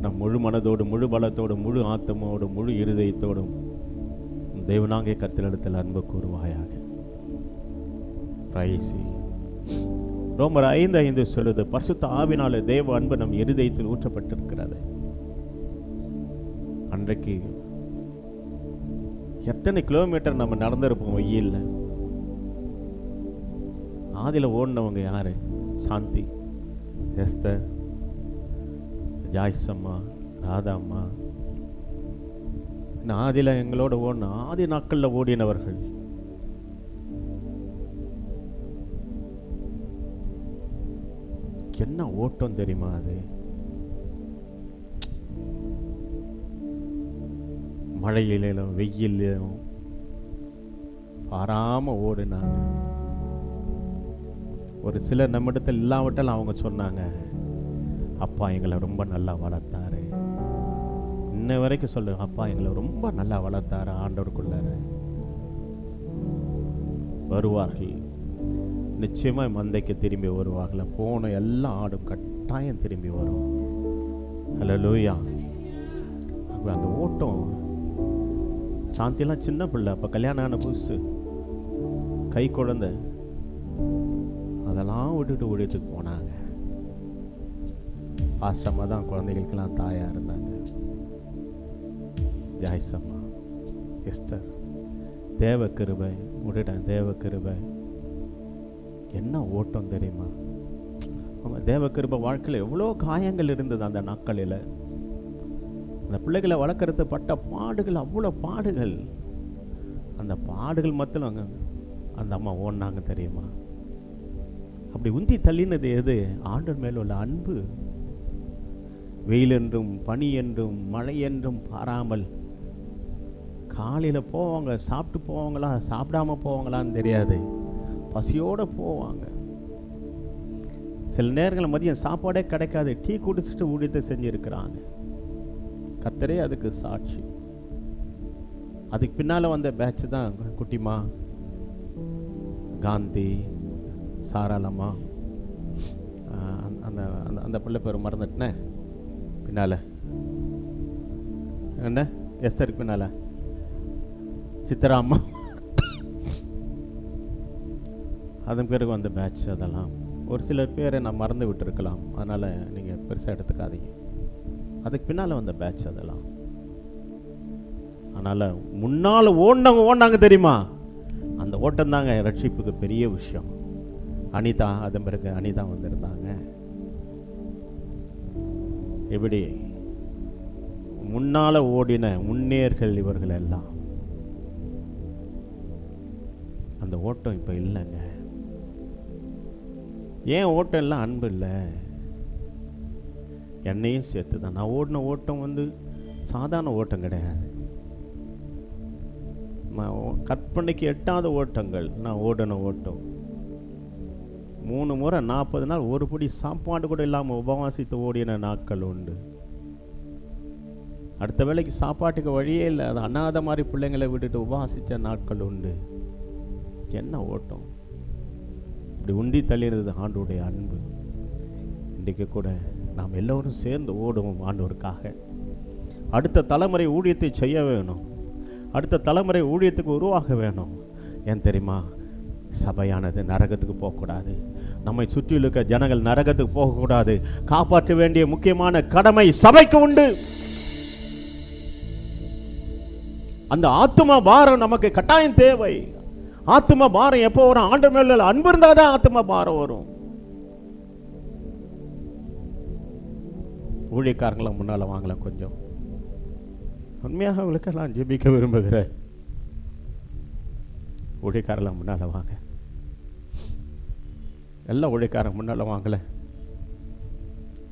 நம் முழு மனதோடும் முழு பலத்தோடும் முழு ஆத்மாவோடும் முழு இருதயத்தோடும் தேவனாகிய கர்த்தரிடத்தில் அன்பு கூறுவாயாக. ரோமர் 5:5 சொல்லுது, பரிசுத்த ஆவினாலே தேவ அன்பு நம் இருதயத்தில் ஊற்றப்பட்டிருக்கிறது. அன்றைக்கு எத்தனை கிலோமீட்டர் நம்ம நடந்திருப்போம் வெயில்ல. ஆதில ஓடினவங்க யாரு? சாந்தி, எஸ்தர், ஜாய்சம்மா, ராதாம்மா. ஆதில எங்களோட ஓடின ஆதி நாட்கள்ல ஓடினவர்கள். என்ன ஓட்டம் தெரியுமா அது? மழையிலும் வெயிலும் பாராம ஓடினாங்க. ஒரு சிலர் நம்மிடத்தில் இல்லாவிட்டால் அவங்க சொன்னாங்க, அப்பா எங்களை ரொம்ப நல்லா வளர்த்தாரு. இன்ன வரைக்கும் சொல்லுங்க, அப்பா எங்களை ரொம்ப நல்லா வளர்த்தாரு ஆண்டவருக்குள்ள. வருவார்கள், நிச்சயமா மந்தைக்கு திரும்பி வருவார்கள். போன எல்லா ஆடும் கட்டாயம் திரும்பி வரும். ஹல்லேலூயா. அந்த ஓட்டம். சாந்தியெல்லாம் சின்ன பிள்ளை, அப்போ கல்யாணம் ஆன புதுசு, கை குழந்தை, அதெல்லாம் விட்டுட்டு ஊழியத்துக்கு போனாங்க. ஆசிரமா தான் குழந்தைகளுக்கெல்லாம் தாயா இருந்தாங்க. ஜாய்சம்மா, எஸ்தர், தேவ கிருபை, விட்டுட்டேன் தேவ கிருபை. என்ன ஓட்டம் தெரியுமா? தேவ கிருபை வாழ்க்கையில் எவ்வளோ காயங்கள் இருந்தது அந்த நாட்களில். அந்த பிள்ளைகளை வளர்க்கறது பட்ட பாடுகள், அவ்வளோ பாடுகள். அந்த பாடுகள் மத்திலும் அந்த அம்மா ஓடினாங்க தெரியுமா? அப்படி உந்தி தள்ளினது எது? ஆண்டவர் மேல் உள்ள அன்பு. வெயில் என்றும் பனி என்றும் மழை என்றும் பாராமல் காலையில் போவாங்க, சாப்பிட்டு போவாங்களா சாப்பிடாம போவாங்களான்னு தெரியாது, பசியோடு போவாங்க. சில நேரங்களில் மதியம் சாப்பாடே கிடைக்காது, டீ குடிச்சிட்டு ஊழியத்தை செஞ்சுருக்கிறாங்க. கர்த்தரே அதுக்கு சாட்சி. அதுக்கு பின்னால் வந்த பேட்ச் தான் குட்டிமா, காந்தி, சாராளம்மா, அந்த அந்த பிள்ளை பேர் மறந்துட்டேனே. பின்னால் என்ன, எஸ்தருக்கு பின்னால் சித்ரா அம்மா, அதன் பிறகு வந்த பேட்ச். அதெல்லாம் ஒரு சிலர் பேரை நான் மறந்து விட்டுருக்கலாம், அதனால் நீங்கள் பெருசாக எடுத்துக்காதீங்க. அதுக்கு பின்னால் வந்த பேட்ச் அதெல்லாம். அதனால் முன்னால் ஓடினாங்க தெரியுமா, அந்த ஓட்டம் தாங்க ரட்சிப்புக்கு பெரிய விஷயம். அனிதா, அதன் பிறகு அனிதா வந்திருந்தாங்க. எப்படி முன்னால ஓடின முன்னேர்கள் இவர்கள் எல்லாம். அந்த ஓட்டம் இப்ப இல்லைங்க. ஏன் ஓட்டம் எல்லாம் அன்பு இல்லை? என்னையும் சேர்த்து தான். நான் ஓடின ஓட்டம் சாதாரண ஓட்டம் கிடையாது. நான் கற்பனைக்கு எட்டாத ஓட்டங்கள் நான் ஓடின ஓட்டம். 3 முறை 40 நாள் ஒரு பிடி சாப்பாடு கூட இல்லாமல் உபவாசித்து ஓடின நாட்கள் உண்டு. அடுத்த வேளைக்கு சாப்பாட்டுக்கு வழியே இல்லை, அது அனாத மாதிரி பிள்ளைங்களை விட்டுட்டு உபவாசித்த நாட்கள் உண்டு. என்ன ஓட்டம்! இப்படி உண்டி தள்ளிடுறது ஆண்டவருடைய அன்பு. இன்றைக்கு கூட நாம் எல்லோரும் சேர்ந்து ஓடுவோம் ஆண்டவருக்காக. அடுத்த தலைமுறை ஊழியத்தை செய்ய வேணும். அடுத்த தலைமுறை ஊழியத்துக்கு உருவாக வேணும். ஏன் தெரியுமா? சபையானது நரகத்துக்கு போகக்கூடாது. நம்மை சுற்றியுள்ள இருக்க ஜனங்கள் நரகத்துக்கு போகக்கூடாது. காப்பாற்ற வேண்டிய முக்கியமான கடமை சபைக்கு உண்டு. அந்த ஆத்தும பாரம் நமக்கு கட்டாயம் தேவை. ஆத்தும பாரம் எப்போ வரும்? ஆண்டவர் மேல அன்பு இருந்தாதான் ஆத்தும பாரம் வரும். ஊழியக்காரங்கள முன்னால வாங்கலாம். கொஞ்சம் உண்மையாக அவங்களுக்கு நான் ஜெபிக்க விரும்புகிறேன். ஊழியக்காரெல்லாம் முன்னால வாங்க. எல்லா ஊழியக்காரங்க முன்னால வாங்கல.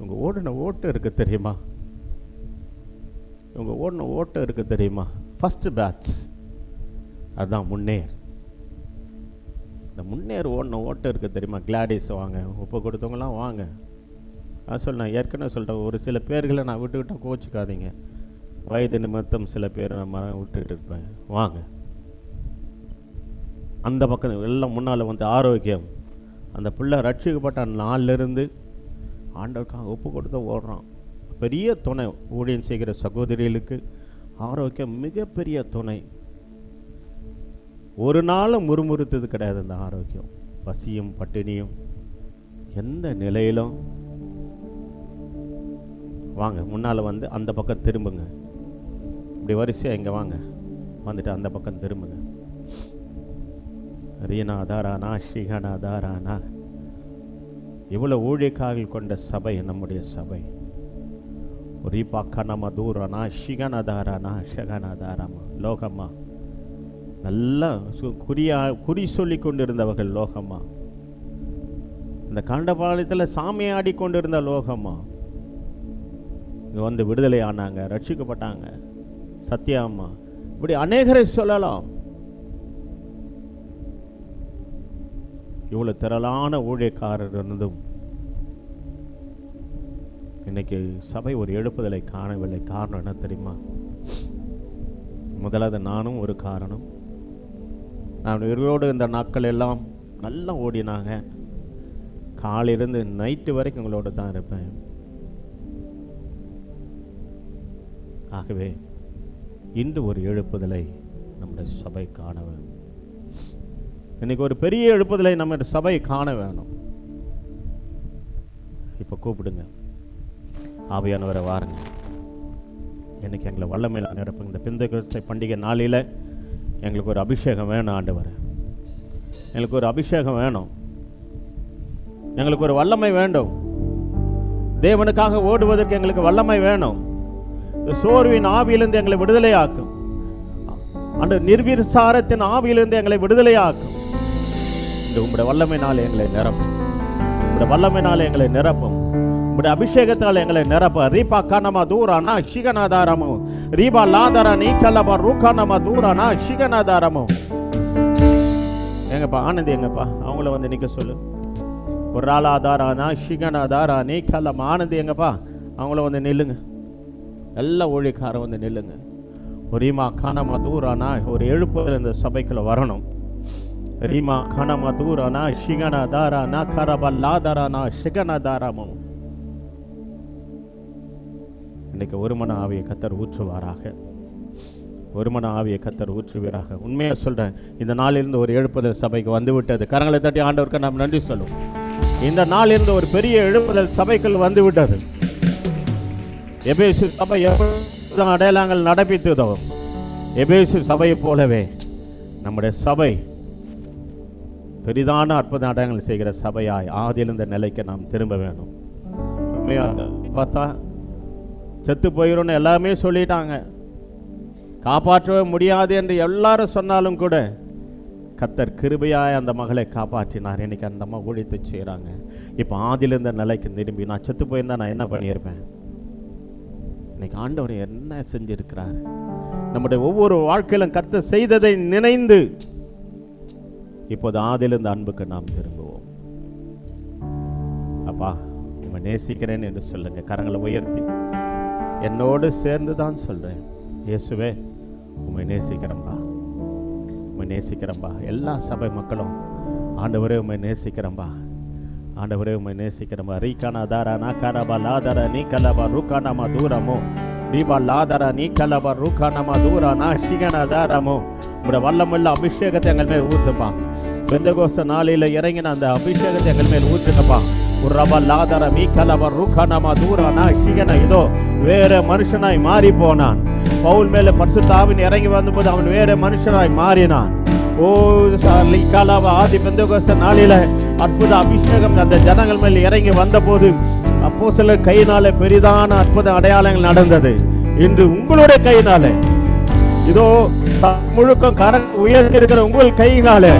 உங்க ஓடின ஓட்டம் இருக்கு தெரியுமா? உங்க ஓடின ஓட்டம் இருக்கு தெரியுமா? ஃபர்ஸ்ட் பேட்ச் அதுதான் முன்னேர். இந்த முன்னேர் ஓடின ஓட்டம் இருக்கு தெரியுமா? கிளாடிஸ் வாங்க, ஒப்பு கொடுத்தவங்களாம் வாங்க. நான் சொன்னேன், ஏற்கனவே சொல்லிட்டேன். ஒரு சில பேர்களை நான் விட்டுக்கிட்டேன், கோச்சிக்காதீங்க. வயது நிமித்தம் சில பேர் நான் விட்டுக்கிட்டு இருப்பேன். வாங்க. அந்த பக்கம் எல்லாம் முன்னால் ஆரோக்கியம். அந்த பிள்ளை ரட்சிக்கப்பட்ட நாளிலிருந்து ஆண்டவருக்காக ஒப்பு கொடுத்து ஓடுறான். பெரிய துணை. ஊழியம் செய்கிற சகோதரிகளுக்கு ஆரோக்கியம் மிகப்பெரிய துணை. ஒரு நாளும் முறுமுறுத்தது கிடையாது அந்த ஆரோக்கியம். பசியும் பட்டினியும் எந்த நிலையிலும். வாங்க முன்னால் அந்த பக்கம் திரும்புங்க. இப்படி வரிசையாக இங்கே வாங்க. வந்துட்டு அந்த பக்கம் திரும்புங்க. ரீனா தாரானா, ஷிகானா தாரானா. இவ்வளோ ஊழியக்காரர்கள் கொண்ட சபை நம்முடைய சபை. ரீபா கனமா தூரானா, ஷிகனா தாரானா, ஷகனா தாராமா. லோகம்மா நல்லா குறி சொல்லி கொண்டிருந்தவர்கள் லோகம்மா. இந்த காண்டபாளையத்தில் சாமி ஆடிக்கொண்டிருந்த லோகம்மா இங்கே விடுதலை ஆனாங்க, ரட்சிக்கப்பட்டாங்க. சத்யாம்மா, இப்படி அநேகரை சொல்லலாம். இவ்வளவு திரளான ஊழியக்காரர் இருந்தும் இன்னைக்கு சபை ஒரு எழுப்புதலை காணவில்லை. காரணம் என்ன தெரியுமா? முதலாவது நானும் ஒரு காரணம். நான் இவரோடு இந்த நாட்கள் எல்லாம் நல்லா ஓடினாங்க. காலையிலிருந்து நைட்டு வரைக்கும் உங்களோட தான் இருப்பேன். ஆகவே இன்று ஒரு எழுப்புதலை நம்முடைய சபை காண வேணும். இன்னைக்கு ஒரு பெரிய எழுப்புதலை நம்முடைய சபை காண வேணும். இப்போ கூப்பிடுங்க, ஆவியானவரை வாருங்க. எனக்கு எங்களை வல்லமையில் நிரப்புங்க. இந்த பெந்தெகோஸ்தே பண்டிகை நாளில் எங்களுக்கு ஒரு அபிஷேகம் வேணும் ஆண்டவரே. எங்களுக்கு ஒரு அபிஷேகம் வேணும். எங்களுக்கு ஒரு வல்லமை வேண்டும். தேவனுக்காக ஓடுவதற்கு எங்களுக்கு வல்லமை வேணும். இந்த சோர்வின் ஆவியிலிருந்து எங்களை விடுதலையாக்கும். அந்த நிர்விசாரத்தின் ஆவியிலிருந்து எங்களை விடுதலையாக்கும். இந்த உங்களுடைய வல்லமையினால் எங்களை நிரப்பும். உங்களுடைய வல்லமையினால் எங்களை நிரப்பும். உங்களுடைய அபிஷேகத்தால் எங்களை நிரப்ப. ரீபா கனமா தூரானா ஷிகனாதாரமோ, ரீபா லாதாரா நீ கல்லபா ரூகானமா தூரானா ஷிகனாதாரமோ. எங்கப்பா ஆனந்தி எங்கப்பா? அவங்கள நிக்க சொல்லு. ஒரு ராலாதாரானா ஷிகனாதாரா நீ கல்லமா. ஆனந்தி எங்கப்பா? அவங்கள நில்லுங்க. எல்லா ஊழியக்காரன் நில்லுங்க. ரீமா கனமா தூரானா ஒரு எழுப்புதல் இந்த சபைக்குள்ள வரணும். ரீமா கனமா தூரானா ஷிகனாதாரானா கரபா லாதாரானா ஷிகனாதாரமோ. இன்னைக்கு ஒரு மன ஆவியை கத்தர் ஊற்றுவாராக. ஒரு மன ஆவியை கத்தர் ஊற்றுவீராக. உண்மையாக சொல்றேன், இந்த நாளிலிருந்து ஒரு எழுப்புதல் சபைக்கு வந்து விட்டது. கரங்களை தட்டி ஆண்டவருக்கு நாம் நன்றி சொல்லுவோம். இந்த நாளிலிருந்து ஒரு பெரிய எழுப்புதல் சபைக்குள் வந்து விட்டது. எபேசு சபை எப்பொழுது அடையாளங்கள் நடப்பித்ததோ, எபேசு சபையை போலவே நம்முடைய சபை பெரிதான அற்புத அடையாளங்கள் செய்கிற சபையாய் ஆதியிலிருந்த நிலைக்கு நாம் திரும்ப வேணும். பார்த்தா செத்து போயிடும்னு எல்லாமே சொல்லிட்டாங்க, காப்பாற்றவே முடியாது என்று எல்லாரும் சொன்னாலும் கூட கர்த்தர் கிருபையாய் அந்த மகளை காப்பாற்றினார். இன்னைக்கு அந்த அம்மா ஊழியத்தை செய்கிறாங்க. இப்போ ஆதியிலிருந்த நிலைக்கு திரும்பி, நான் செத்து போயிருந்தா நான் என்ன பண்ணியிருப்பேன்? இன்னைக்கு ஆண்டவர் என்ன செஞ்சிருக்கிறார்? நம்முடைய ஒவ்வொரு வாழ்க்கையிலும் கர்த்தர் செய்ததை நினைந்து இப்போது ஆதியிலிருந்த அன்புக்கு நாம் திரும்புவோம். அப்பா உம்மை நேசிக்கிறேன் என்று சொல்லுங்க. கரங்களை உயர்த்தி என்னோடு சேர்ந்து தான் சொல்றேன், இயேசுவே உம்மை நேசிக்கிறேன்பா, உம்மை நேசிக்கிறேன்பா. எல்லா சபை மக்களும் ஆண்டவரே உம்மை நேசிக்கிறேன்பா, ஆண்டவரே உம்மை நேசிக்கிறேன்பா. ரீகானா தாரா நாகாரபா லாதரா நீ கலபா ருக்கானமா தூரமோ ரீபா லாதரா நீ கலபா ருக்கானமா தூரா நா ஷிகனா தாரமோ. உடைய வல்லமுள்ள அபிஷேகத்தை எங்கள் மேல் ஊற்றுப்பா. பெந்தகோஸ்து நாளில் இறங்கின அந்த அபிஷேகத்தை எங்கள் மேல் ஊற்றுங்கப்பா. ஒரு ரபா லாதரா மீ கலபா ருக்கானமா தூரா நா ஷிகனா. இதோ வேற மனுஷனாய் மாறி போனான். பவுல் மேல பரிசுத்த ஆவியின் இறங்கி வந்தபோது அவன் வேற மனுஷனாய் மாறினான். ஓ கலபா ஆதி பெந்தகோஸ்து நாளில அற்புத அபிஷேகம் அந்த ஜனங்கள் மேல் இறங்கி வந்தபோது அப்போஸ்தலர் கையினாலே பெரிதான அற்புத அடையாளங்கள் நடந்தது. இன்று உங்களுடைய கையினாலே இதோ முழுக்கம் உயர்த்தி இருக்கிற உங்கள் கையினாலே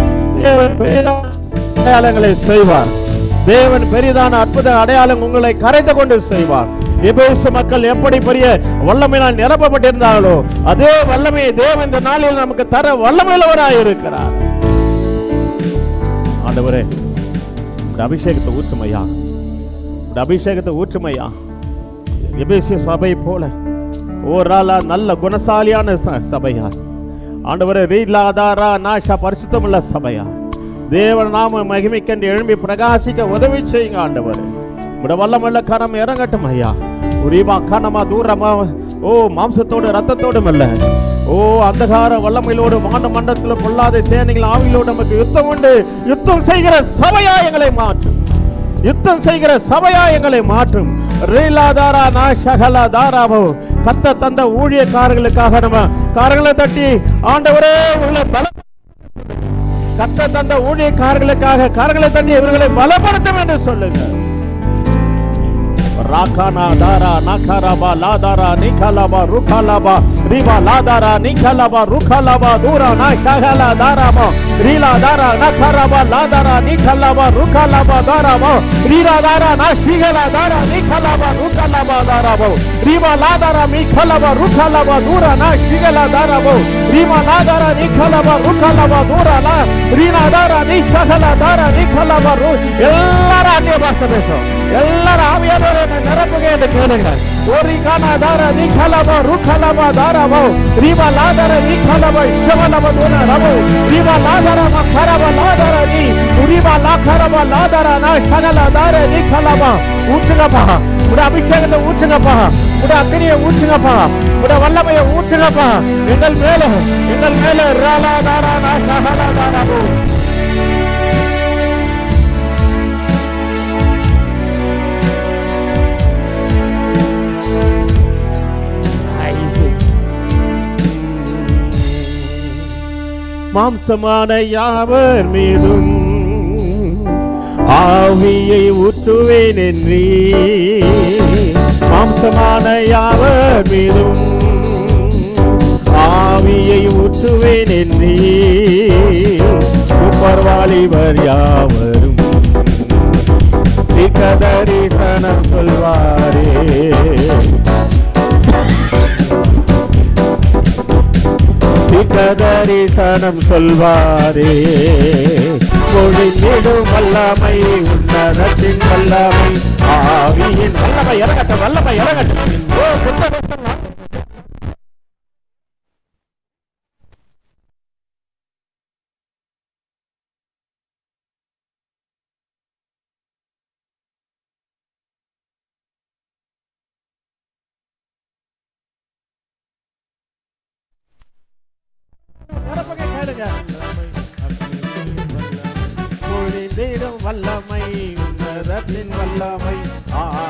தேவன் பெரிதான அடையாளங்களை செய்வார். தேவன் பெரிதான அற்புத அடையாளம் உங்களை கரைத்து கொண்டு செய்வார். எபேசு மக்கள் எப்படி பெரிய வல்லமையால் நிரப்பப்பட்டிருந்தார்களோ அதே வல்லமையை தேவன் இந்த நாளில் நமக்கு தர வல்லமையுள்ளவராய் இருக்கிறார். ஆண்டவரே அபிஷேகத்தை ஊற்றுமையா, அபிஷேகத்தை ஊற்றுமையா. எபேசு சபை போல ஓராளா நல்ல குணசாலியான சபையா ஆண்டவரே, ரீலாதாரா நாஷா பரிசுத்தமுள்ள சபையா தேவன் நாம மகிமைக்கண்டு எழும்பி பிரகாசிக்க உதவி செய்யுங்க ஆண்டவரே. உடைய வல்லமுள்ள கரம் இறங்கட்டும் ஐயா. உரிபா கனமா தூரமா ஓ மாம்சத்தோடு ரத்தத்தோடும் அல்ல, ஓ அந்தகார வல்லமையிலோடு வான மண்டலத்தில் பொல்லாத சேனைகள் ஆவியிலோடு நமக்கு யுத்தம் உண்டு. யுத்தம் செய்கிற சபையா எங்களை மாற்றும், யுத்தம் செய்கிற சபையா எங்களை மாற்றும். ரீலாதாரா நாஷகலா தாராவோ. கத்த தந்த ஊழியக்காரர்களுக்காக நம்ம காரங்களை தட்டி ஆண்டவரே இவர்களை கத்த தந்த ஊழியக்காரர்களுக்காக காரங்களை தட்டி இவர்களை பலப்படுத்தும் என்று சொல்லுங்க. ராகானா தாரா நகாரபா லாதாரா நிகலபா ருகலபா ரிபா லாதாரா நிகலபா ருகலபா தூரா நகலா தாராமோ ரீலா தாரா நகரபா லாதாரா நிகலபா ருகலபா தாராமோ ரீலா தாரா நஷிகலா தாரா நிகலபா ருகலபா தாராமோ ரிபா லாதாரா மிகலபா ருகலபா தூரா நஷிகலா தாராமோ ரிபா லாதாரா நிகலபா ருகலபா தூரா நா ரீலா தாரா நிஷகலா தாரா நிகலபா ரு. எல்லாரும் அதே பாஷை பேசும், எல்லாரும் ஆவியானவரை நிரப்புங்க என்று கேளுங்க. ஓரி கானா தாரா நீ கலபா ருகலபா தாராவோ ரீபா லாதாரா நீ கலபா இஷவலபா தூரா ரவோ ரீபா லாதாரா மகரபா லாதாரா நீ ரீபா லாகரபா லாதாரா நா ஷகலா தாரா நீ கலபா. ஊற்றுங்கப்பா, உடைய அபிஷேகத்தை ஊற்றுங்கப்பா, உடைய அக்னியை ஊற்றுங்கப்பா, உடைய வல்லமையை ஊற்றுங்கப்பா எங்கள் மேல ராலா தாரா நா ஷகலா தாராவோ. மாம்சமான யாவர் மீதும் ஆவியை ஊற்றுவேன் என்றீ. மாம்சமான யாவர் மீதும் ஆவியை ஊற்றுவேன் என்றீ. குப்பர்வாளிவர் யாவரும் தரிசனம் சொல்வாரே. தரிசனம் சொல்வாரே. பொழிந்திடும் வல்லமை உன்னதத்தின் வல்லமை ஆவியின் வல்லமை இறங்கட்டும், வல்லமை இறங்கட்டும். பொழிந்திடும் வல்லமை உன்னதத்தின் வல்லமை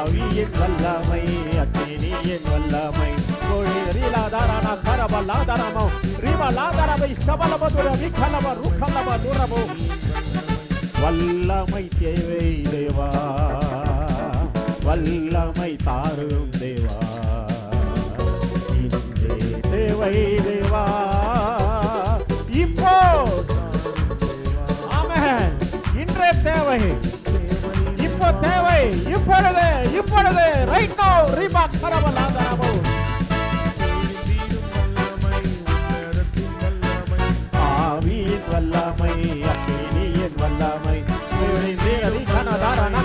ஆவியின் வல்லமை அக்கினியின் வல்லமை ரீலாதாரான கரபலாதாரமோ ரீபலாதாரமை சபலபதுர விகலப ருகலப துரமோ வல்லமை தேவை தேவா வல்லமை தாரும் தேவா இன்றே தேவை தேவா இப்போ ஆமென் இன்றே தேவை இப்போ தேவை இப்பொழுது ரைட் நவ ரிபா கரபலாதாரமோ ஆவியின் வல்லமை அக்கினியின் வல்லமை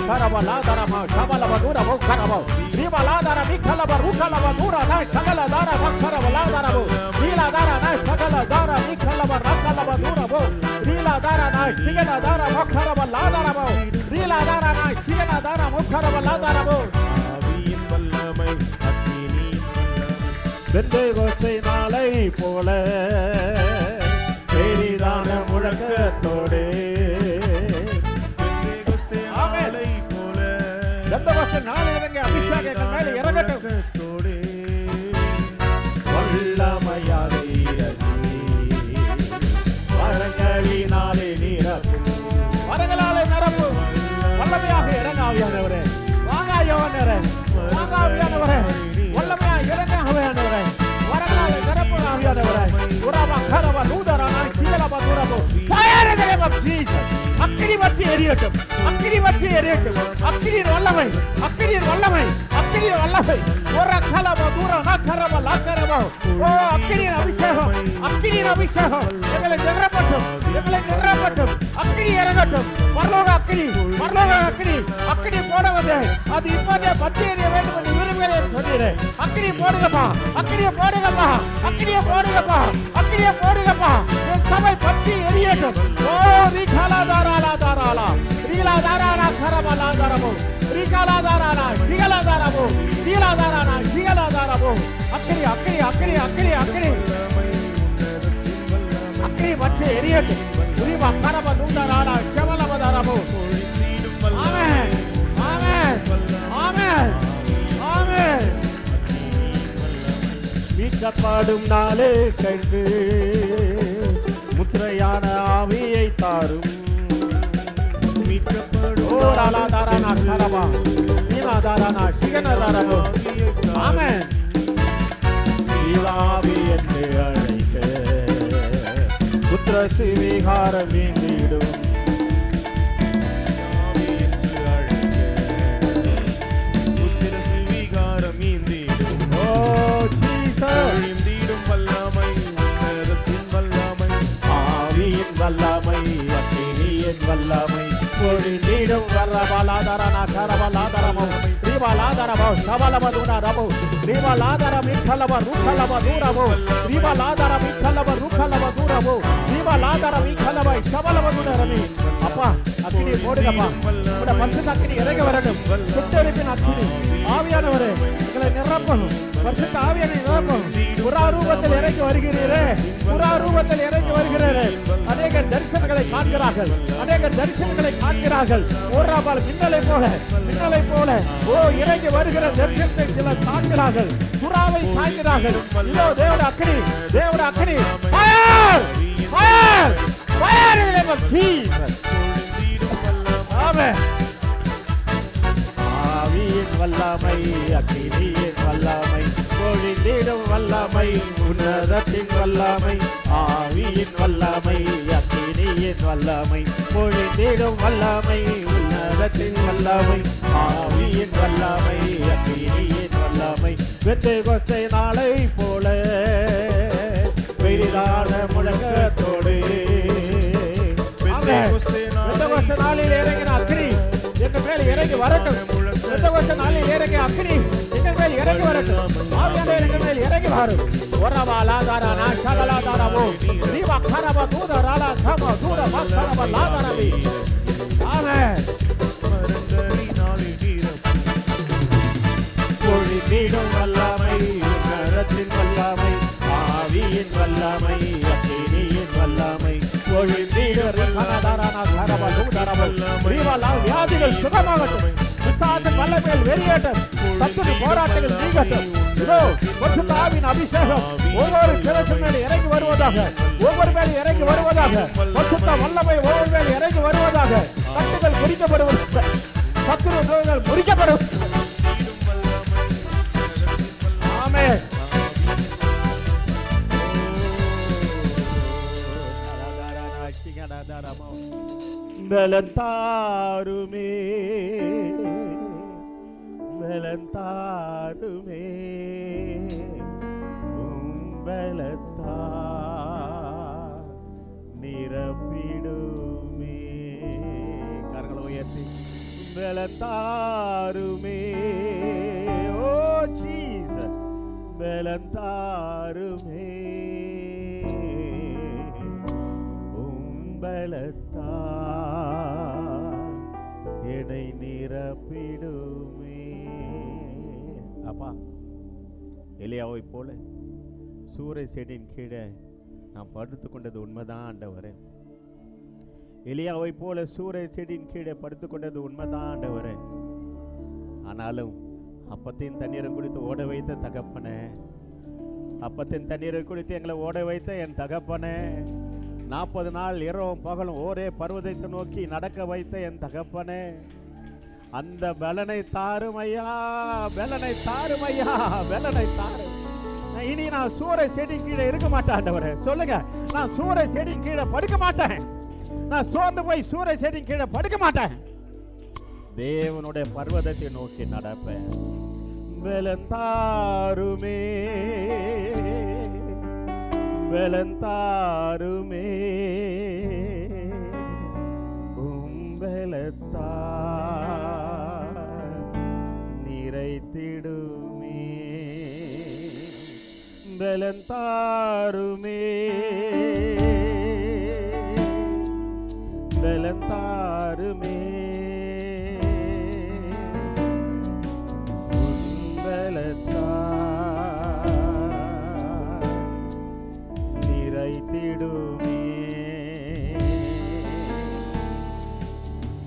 கரபலாதாரமோ சபலபதுரமோ கரபோ ரீபலாதாரமி கலப ருகலப துரன சகலதாரம கரபலாதாரமோ ரீலாதாரன சகலதாரமி கலப ரகலப துரமோ ரீலாதாரன சிகனதாரம கரபலாதாரமோ ரீலாதாரன சிகனதாரம கரபலாதாரமோ ஆவியின் வல்லமை அக்கினியின் வல்லமை பெந்தேகோஸ்தே நாளை போல பெரிதான முழக்கத்தோடு அபிஷேகங்கள் மேலே இறங்கட்டும் வல்லமையாக வரங்களினாலே நிரப்பும் வரங்களாலே நிரப்பும் வல்லமையாக இறங்க ஆவியானவரே வாங்க ஆவியானவரே வாங்க ஆவியானவரே வல்லமையாக இறங்க ஆவியானவரே வரங்களாலே நிரப்பும் ஆவியானவரே உரமா கரவ நூதரானா கீழப துரபோ fire in the name of Jesus அக்கினி வட்டி எரியட்டும் அக்கினி வட்டி எரியட்டும் அக்கினியின் வல்லமை அக்கினியின் வல்லமை அக்கினியின் வல்லமை ஒரு கலப தூரனா கரப லாக்கரபோ ஓ அக்கினியின் அபிஷேகம் எங்களை நிரப்பட்டும் அக்கினி இறங்கட்டும் பரலோக அக்கினி அக்கினி போடுவது அது இப்போதே பற்றி எறிய வேண்டும் என்று விரும்புகிறேன் சொன்னீரே அக்கினி போடுங்கப்பா அக்கினியை போடுங்கப்பா என் சபை பற்றி எரியட்டும் ஓ ரீகாலாதாராலா ரீலாதாரானா கரபலாதாரமோ ரீகாலாதாரானா சிகலாதாரமோ ரீலாதாரானா அக்கினி பற்றி எரியட்டும் உரிமா கரப நூதரானா செவலபதாரமோ ஆமென் மீட்கப்படும் நாளே கண்டு முத்திரையான ஆவியை தாரும் மீட்கப்படும் ஓராலாதாரானா கரபா நீலாதாரானா சிகனதாரமோ ஆமென் நீலாவி என்று அழைக்க புத்திர சுவிகாரம் நீந்திடும் வல்லமை அக்கினியின் வல்லமை பொழிந்திடும் வரபலாதாரனா கரபலாதாரமோ ரீபலாதாரமோ சபலபதுரமோ ரீபலாதாரமி கலப ருகலப துரமோ ரீபலாதாரமி கலப ருகலப துரமோ ரீபலாதாரமி கலப சபலபதுரமி அப்பா அக்கினி போடுங்கப்பா உம்முடைய பரிசுத்த அக்கினி இறங்கி வரட்டும் சுட்டெரிப்பின் அக்கினி ஆவியானவரே எங்களை நிரப்பணும் பரிசுத்த ஆவியானை நிரப்பணும் புறாரூபத்தில் இறங்கி வருகிறீரே அநேக தரிசனங்களை காண்கிறார்கள் ஓராபால் மின்னலை போல ஓ இறங்கி வருகிற தரிசனத்தை சிலர் காண்கிறார்கள் புறாவை காண்கிறார்கள் இதோ தேவட அக்கினி fire in the name of Jesus ஆமென் ஆவியின் வல்லமை அக்கினியின் வல்லமை பொழிந்திடும் வல்லமை உன்னதத்தின் வல்லமை ஆவியின் வல்லமை அக்கினியின் வல்லமை பொழிந்திடும் வல்லமை உன்னதத்தின் வல்லமை ஆவியின் வல்லமை அக்கினியின் வல்லமை பெந்தேகோஸ்தே நாளை போல பெரிதான முழக்கத்தோடு பெந்தேகோஸ்தே நாளில் இறங்கின அக்கினி எங்கள் மேல் இறங்கி வரட்டும். பெந்தேகோஸ்தே நாளில் இறங்கிய அக்கினி எங்கள் மேல் இறங்கி வரட்டும். ஆவியானவர் எங்கள் மேல் இறங்கி வரும். ஒரவாலாதாரனா சகலாதாரமோ ரீவகரப தூதராலா சம தூரமகரப லாதாரவி. ஆமென். பொழிந்திடும் வல்லமை உன்னதத்தின் வல்லமை ஆவியின் வல்லமை அக்கினியின் வல்லமை பொழிந்திடும் வியாதிகள் சுகமாகட்டும். பிசாசின் வல்லமையில் வெளியேற்றம், சத்துரு போராட்டங்கள் நீங்கட்டும். இதோ பரிசுத்த ஆவியின் அபிஷேகம் ஒவ்வொரு சிரசின் மேல் இறங்கி வருவதாக, ஒவ்வொரு மேல் இறங்கி வருவதாக, பரிசுத்த வல்லமை ஒவ்வொரு மேல் இறங்கி வருவதாக. கட்டுகள் முறிக்கப்படுவது, சத்துரு முறிக்கப்படும். ஆமென். பலந்தாருமே, பலந்தாருமே, பலத்தா நிரப்பிடுமே. கரங்களை உயர்த்தி பலந்தாருமே. ஓ ஜீசஸ், பலந்தாருமே, பலத்தா என்னை நிரப்பிடுமே. அப்பா, எலியாவை போல சூறை செடியின் கீழே நான் படுத்து கொண்டது உண்மைதான் ஆண்டவரே. எலியாவை போல சூறை செடியின் கீழே படுத்து கொண்டது உண்மைதான் ஆண்டவரே. ஆனாலும் அப்பத்தின் தண்ணீரை குடித்து ஓட வைத்த தகப்பனே, அப்பத்தின் தண்ணீரை குடித்து எங்களை ஓட வைத்த என் தகப்பனே, 40 நாள் இரவும் பகலும் ஒரே பர்வதத்தை நோக்கி நடக்க வைத்த என் தகப்பனே, அந்த பலனை தாரும் ஐயா, பலனை தாரும் ஐயா, பலனை தாரும். இனி நான் சூறை செடி கீழே இருக்க மாட்டேன் ஆண்டவரே. சொல்லுங்க, நான் சூறை செடி கீழே படுக்க மாட்டேன். நான் சோர்ந்து போய் சூறை செடி கீழே படுக்க மாட்டேன். தேவனுடைய பர்வதத்தை நோக்கி நடப்பேன். பலன் தாருமே, பலந்தாருமே, பலத்தா நிறைத்திடுமே. பலந்தாருமே, பலந்தாருமே, பலத்தா நிறைத்திடுமே.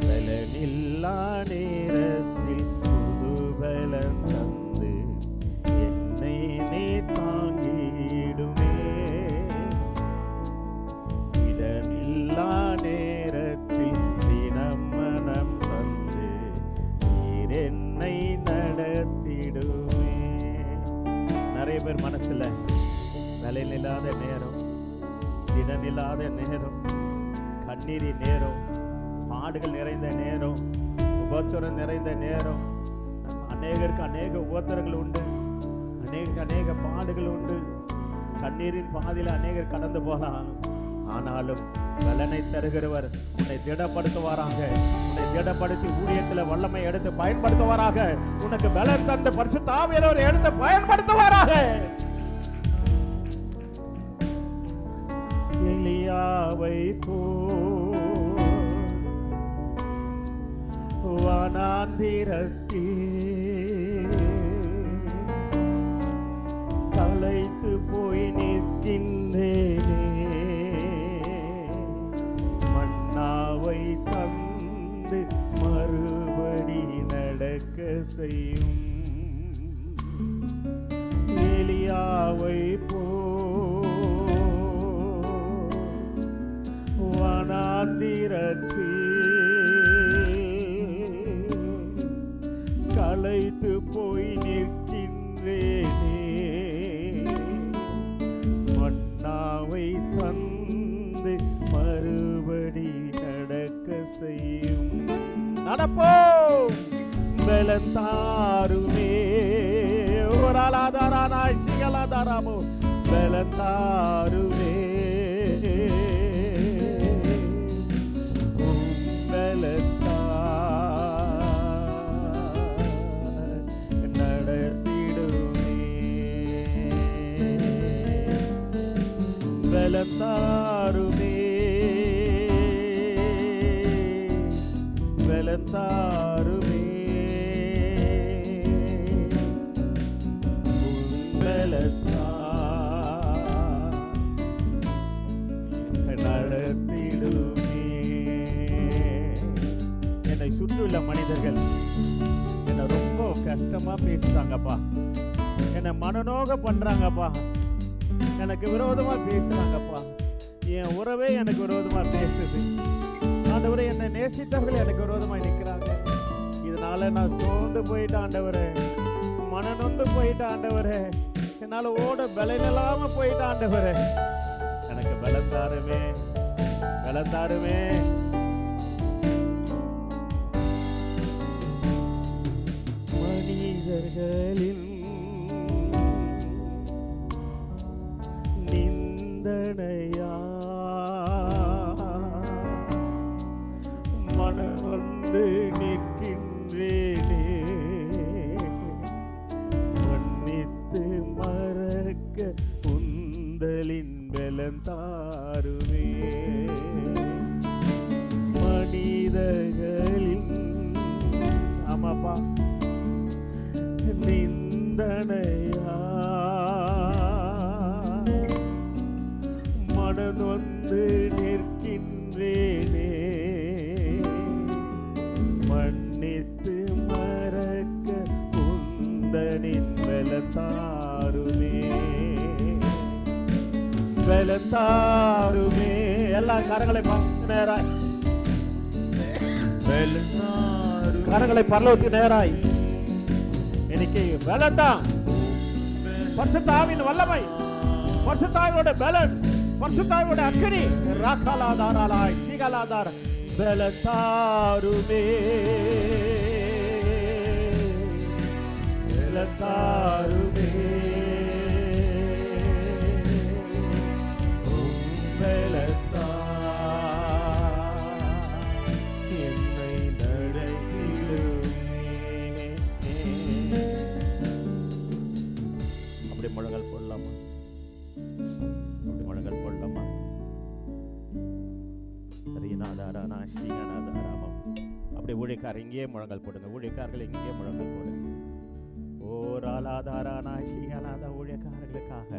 பலனில்லா நேரத்தில் புது பலன் தந்து என்னை நீ தாங்கிடுமே. இடமில்லா நேரத்தில் தினம் மனம் தந்து நீர் என்னை நடத்திடுமே. நிறைய பேர் மனசுல நிலையில்லாத நேரம், இடனில்லாத நேரம், கண்ணீரின் நேரம், பாடுகள் நிறைந்த நேரம், உபத்திரம் நிறைந்த நேரம். அநேகருக்கு அநேக உபத்திரங்கள் உண்டு, அநேக பாடுகள் உண்டு. கண்ணீரின் பாதையில் அநேகர் கடந்து போகலாம். ஆனாலும் பலனை தருகிறவர் உன்னை திடப்படுத்துவாராக. உன்னை திடப்படுத்தி ஊழியத்தில் வல்லமை எடுத்து பயன்படுத்துவாராக. உனக்கு பலன் தந்த பரிசுத்த ஆவியானவரை எடுத்து பயன்படுத்துவாராக. எலியாவை வனாந்திரத்தில் களைத்து போய் நிற்கின்றேனே. மன்னாவை தந்து மறுபடி நடக்க செய்யும். எலியாவை வனாந்திரத்தில் களைத்து போய் நிற்கின்றேனே. மன்னாவை தந்து மறுபடி நடக்க செய்யும். நடப்போம். பலன் தாருமே, ஒரு ஆளாதாரானாய் சிகலாதாராமோ. பலன் தாருமே, பலத்தா நடத்திடுமே. பலத்தாருமே, பலத்தாருமே, பலத்தா நடத்திடுமே. என்னை சுற்றியுள்ள மனிதர்கள் கஷ்டமா பேசுறாங்கப்பா, என்னை மனநோக பண்றாங்கப்பா, எனக்கு விரோதமா பேசுறாங்கப்பா, என் உறவே எனக்கு விரோதமா பேசுது. ஆண்டவரே, என்னை நேசித்தவர்கள் எனக்கு விரோதமாய் நிற்கிறாங்க. இதனால நான் சோர்ந்து போயிட்டேன் ஆண்டவரே, மனநொந்து போயிட்டேன் ஆண்டவரே, என்னால ஓட பலன் இல்லாம போயிட்டேன் ஆண்டவரே, எனக்கு பலம் தாருமே, பலம் தாருமே. மனிதர்களின் நிந்தனையா மனநொந்து நிற்கின்றேனே, மன்னித்து மறக்க உந்தலின் பலம் தாருமே. மனிதர்களின் ஆமாப்பா நிந்தனையா மனநொந்து நிற்கின்றேனே, மன்னித்து மறக்க உந்தனின் பலம் தாருமே, பலம் தாருமே. எல்லா கரங்களை நேராய், கரங்களை பரலோகத்துக்கு நேராய். இன்னைக்கு பலம் தான், பரிசுத்த ஆவியின் வல்லமை, பரிசுத்த ஆவியோட பலன், பரிசுத்த ஆவியோட அக்கினி. ராக்காலாதாராலாய் சீகலாதார பலம் தாருமே, பலம் தாருமே, பலம் தார் என்னை நடத்திடுமே. அப்படி முழங்கல் போடலாமா? அப்படி முழங்கல் போடலாமா? அப்படி ஊழியக்காரர் இங்கேயே முழங்கல் போடுங்க, ஊழியக்காரர்கள் இங்கேயே முழங்கல் போடுங்க. ஓ ராலாதாரானா ஸ்ரீகலாதா ஊழியக்காரர்களுக்காக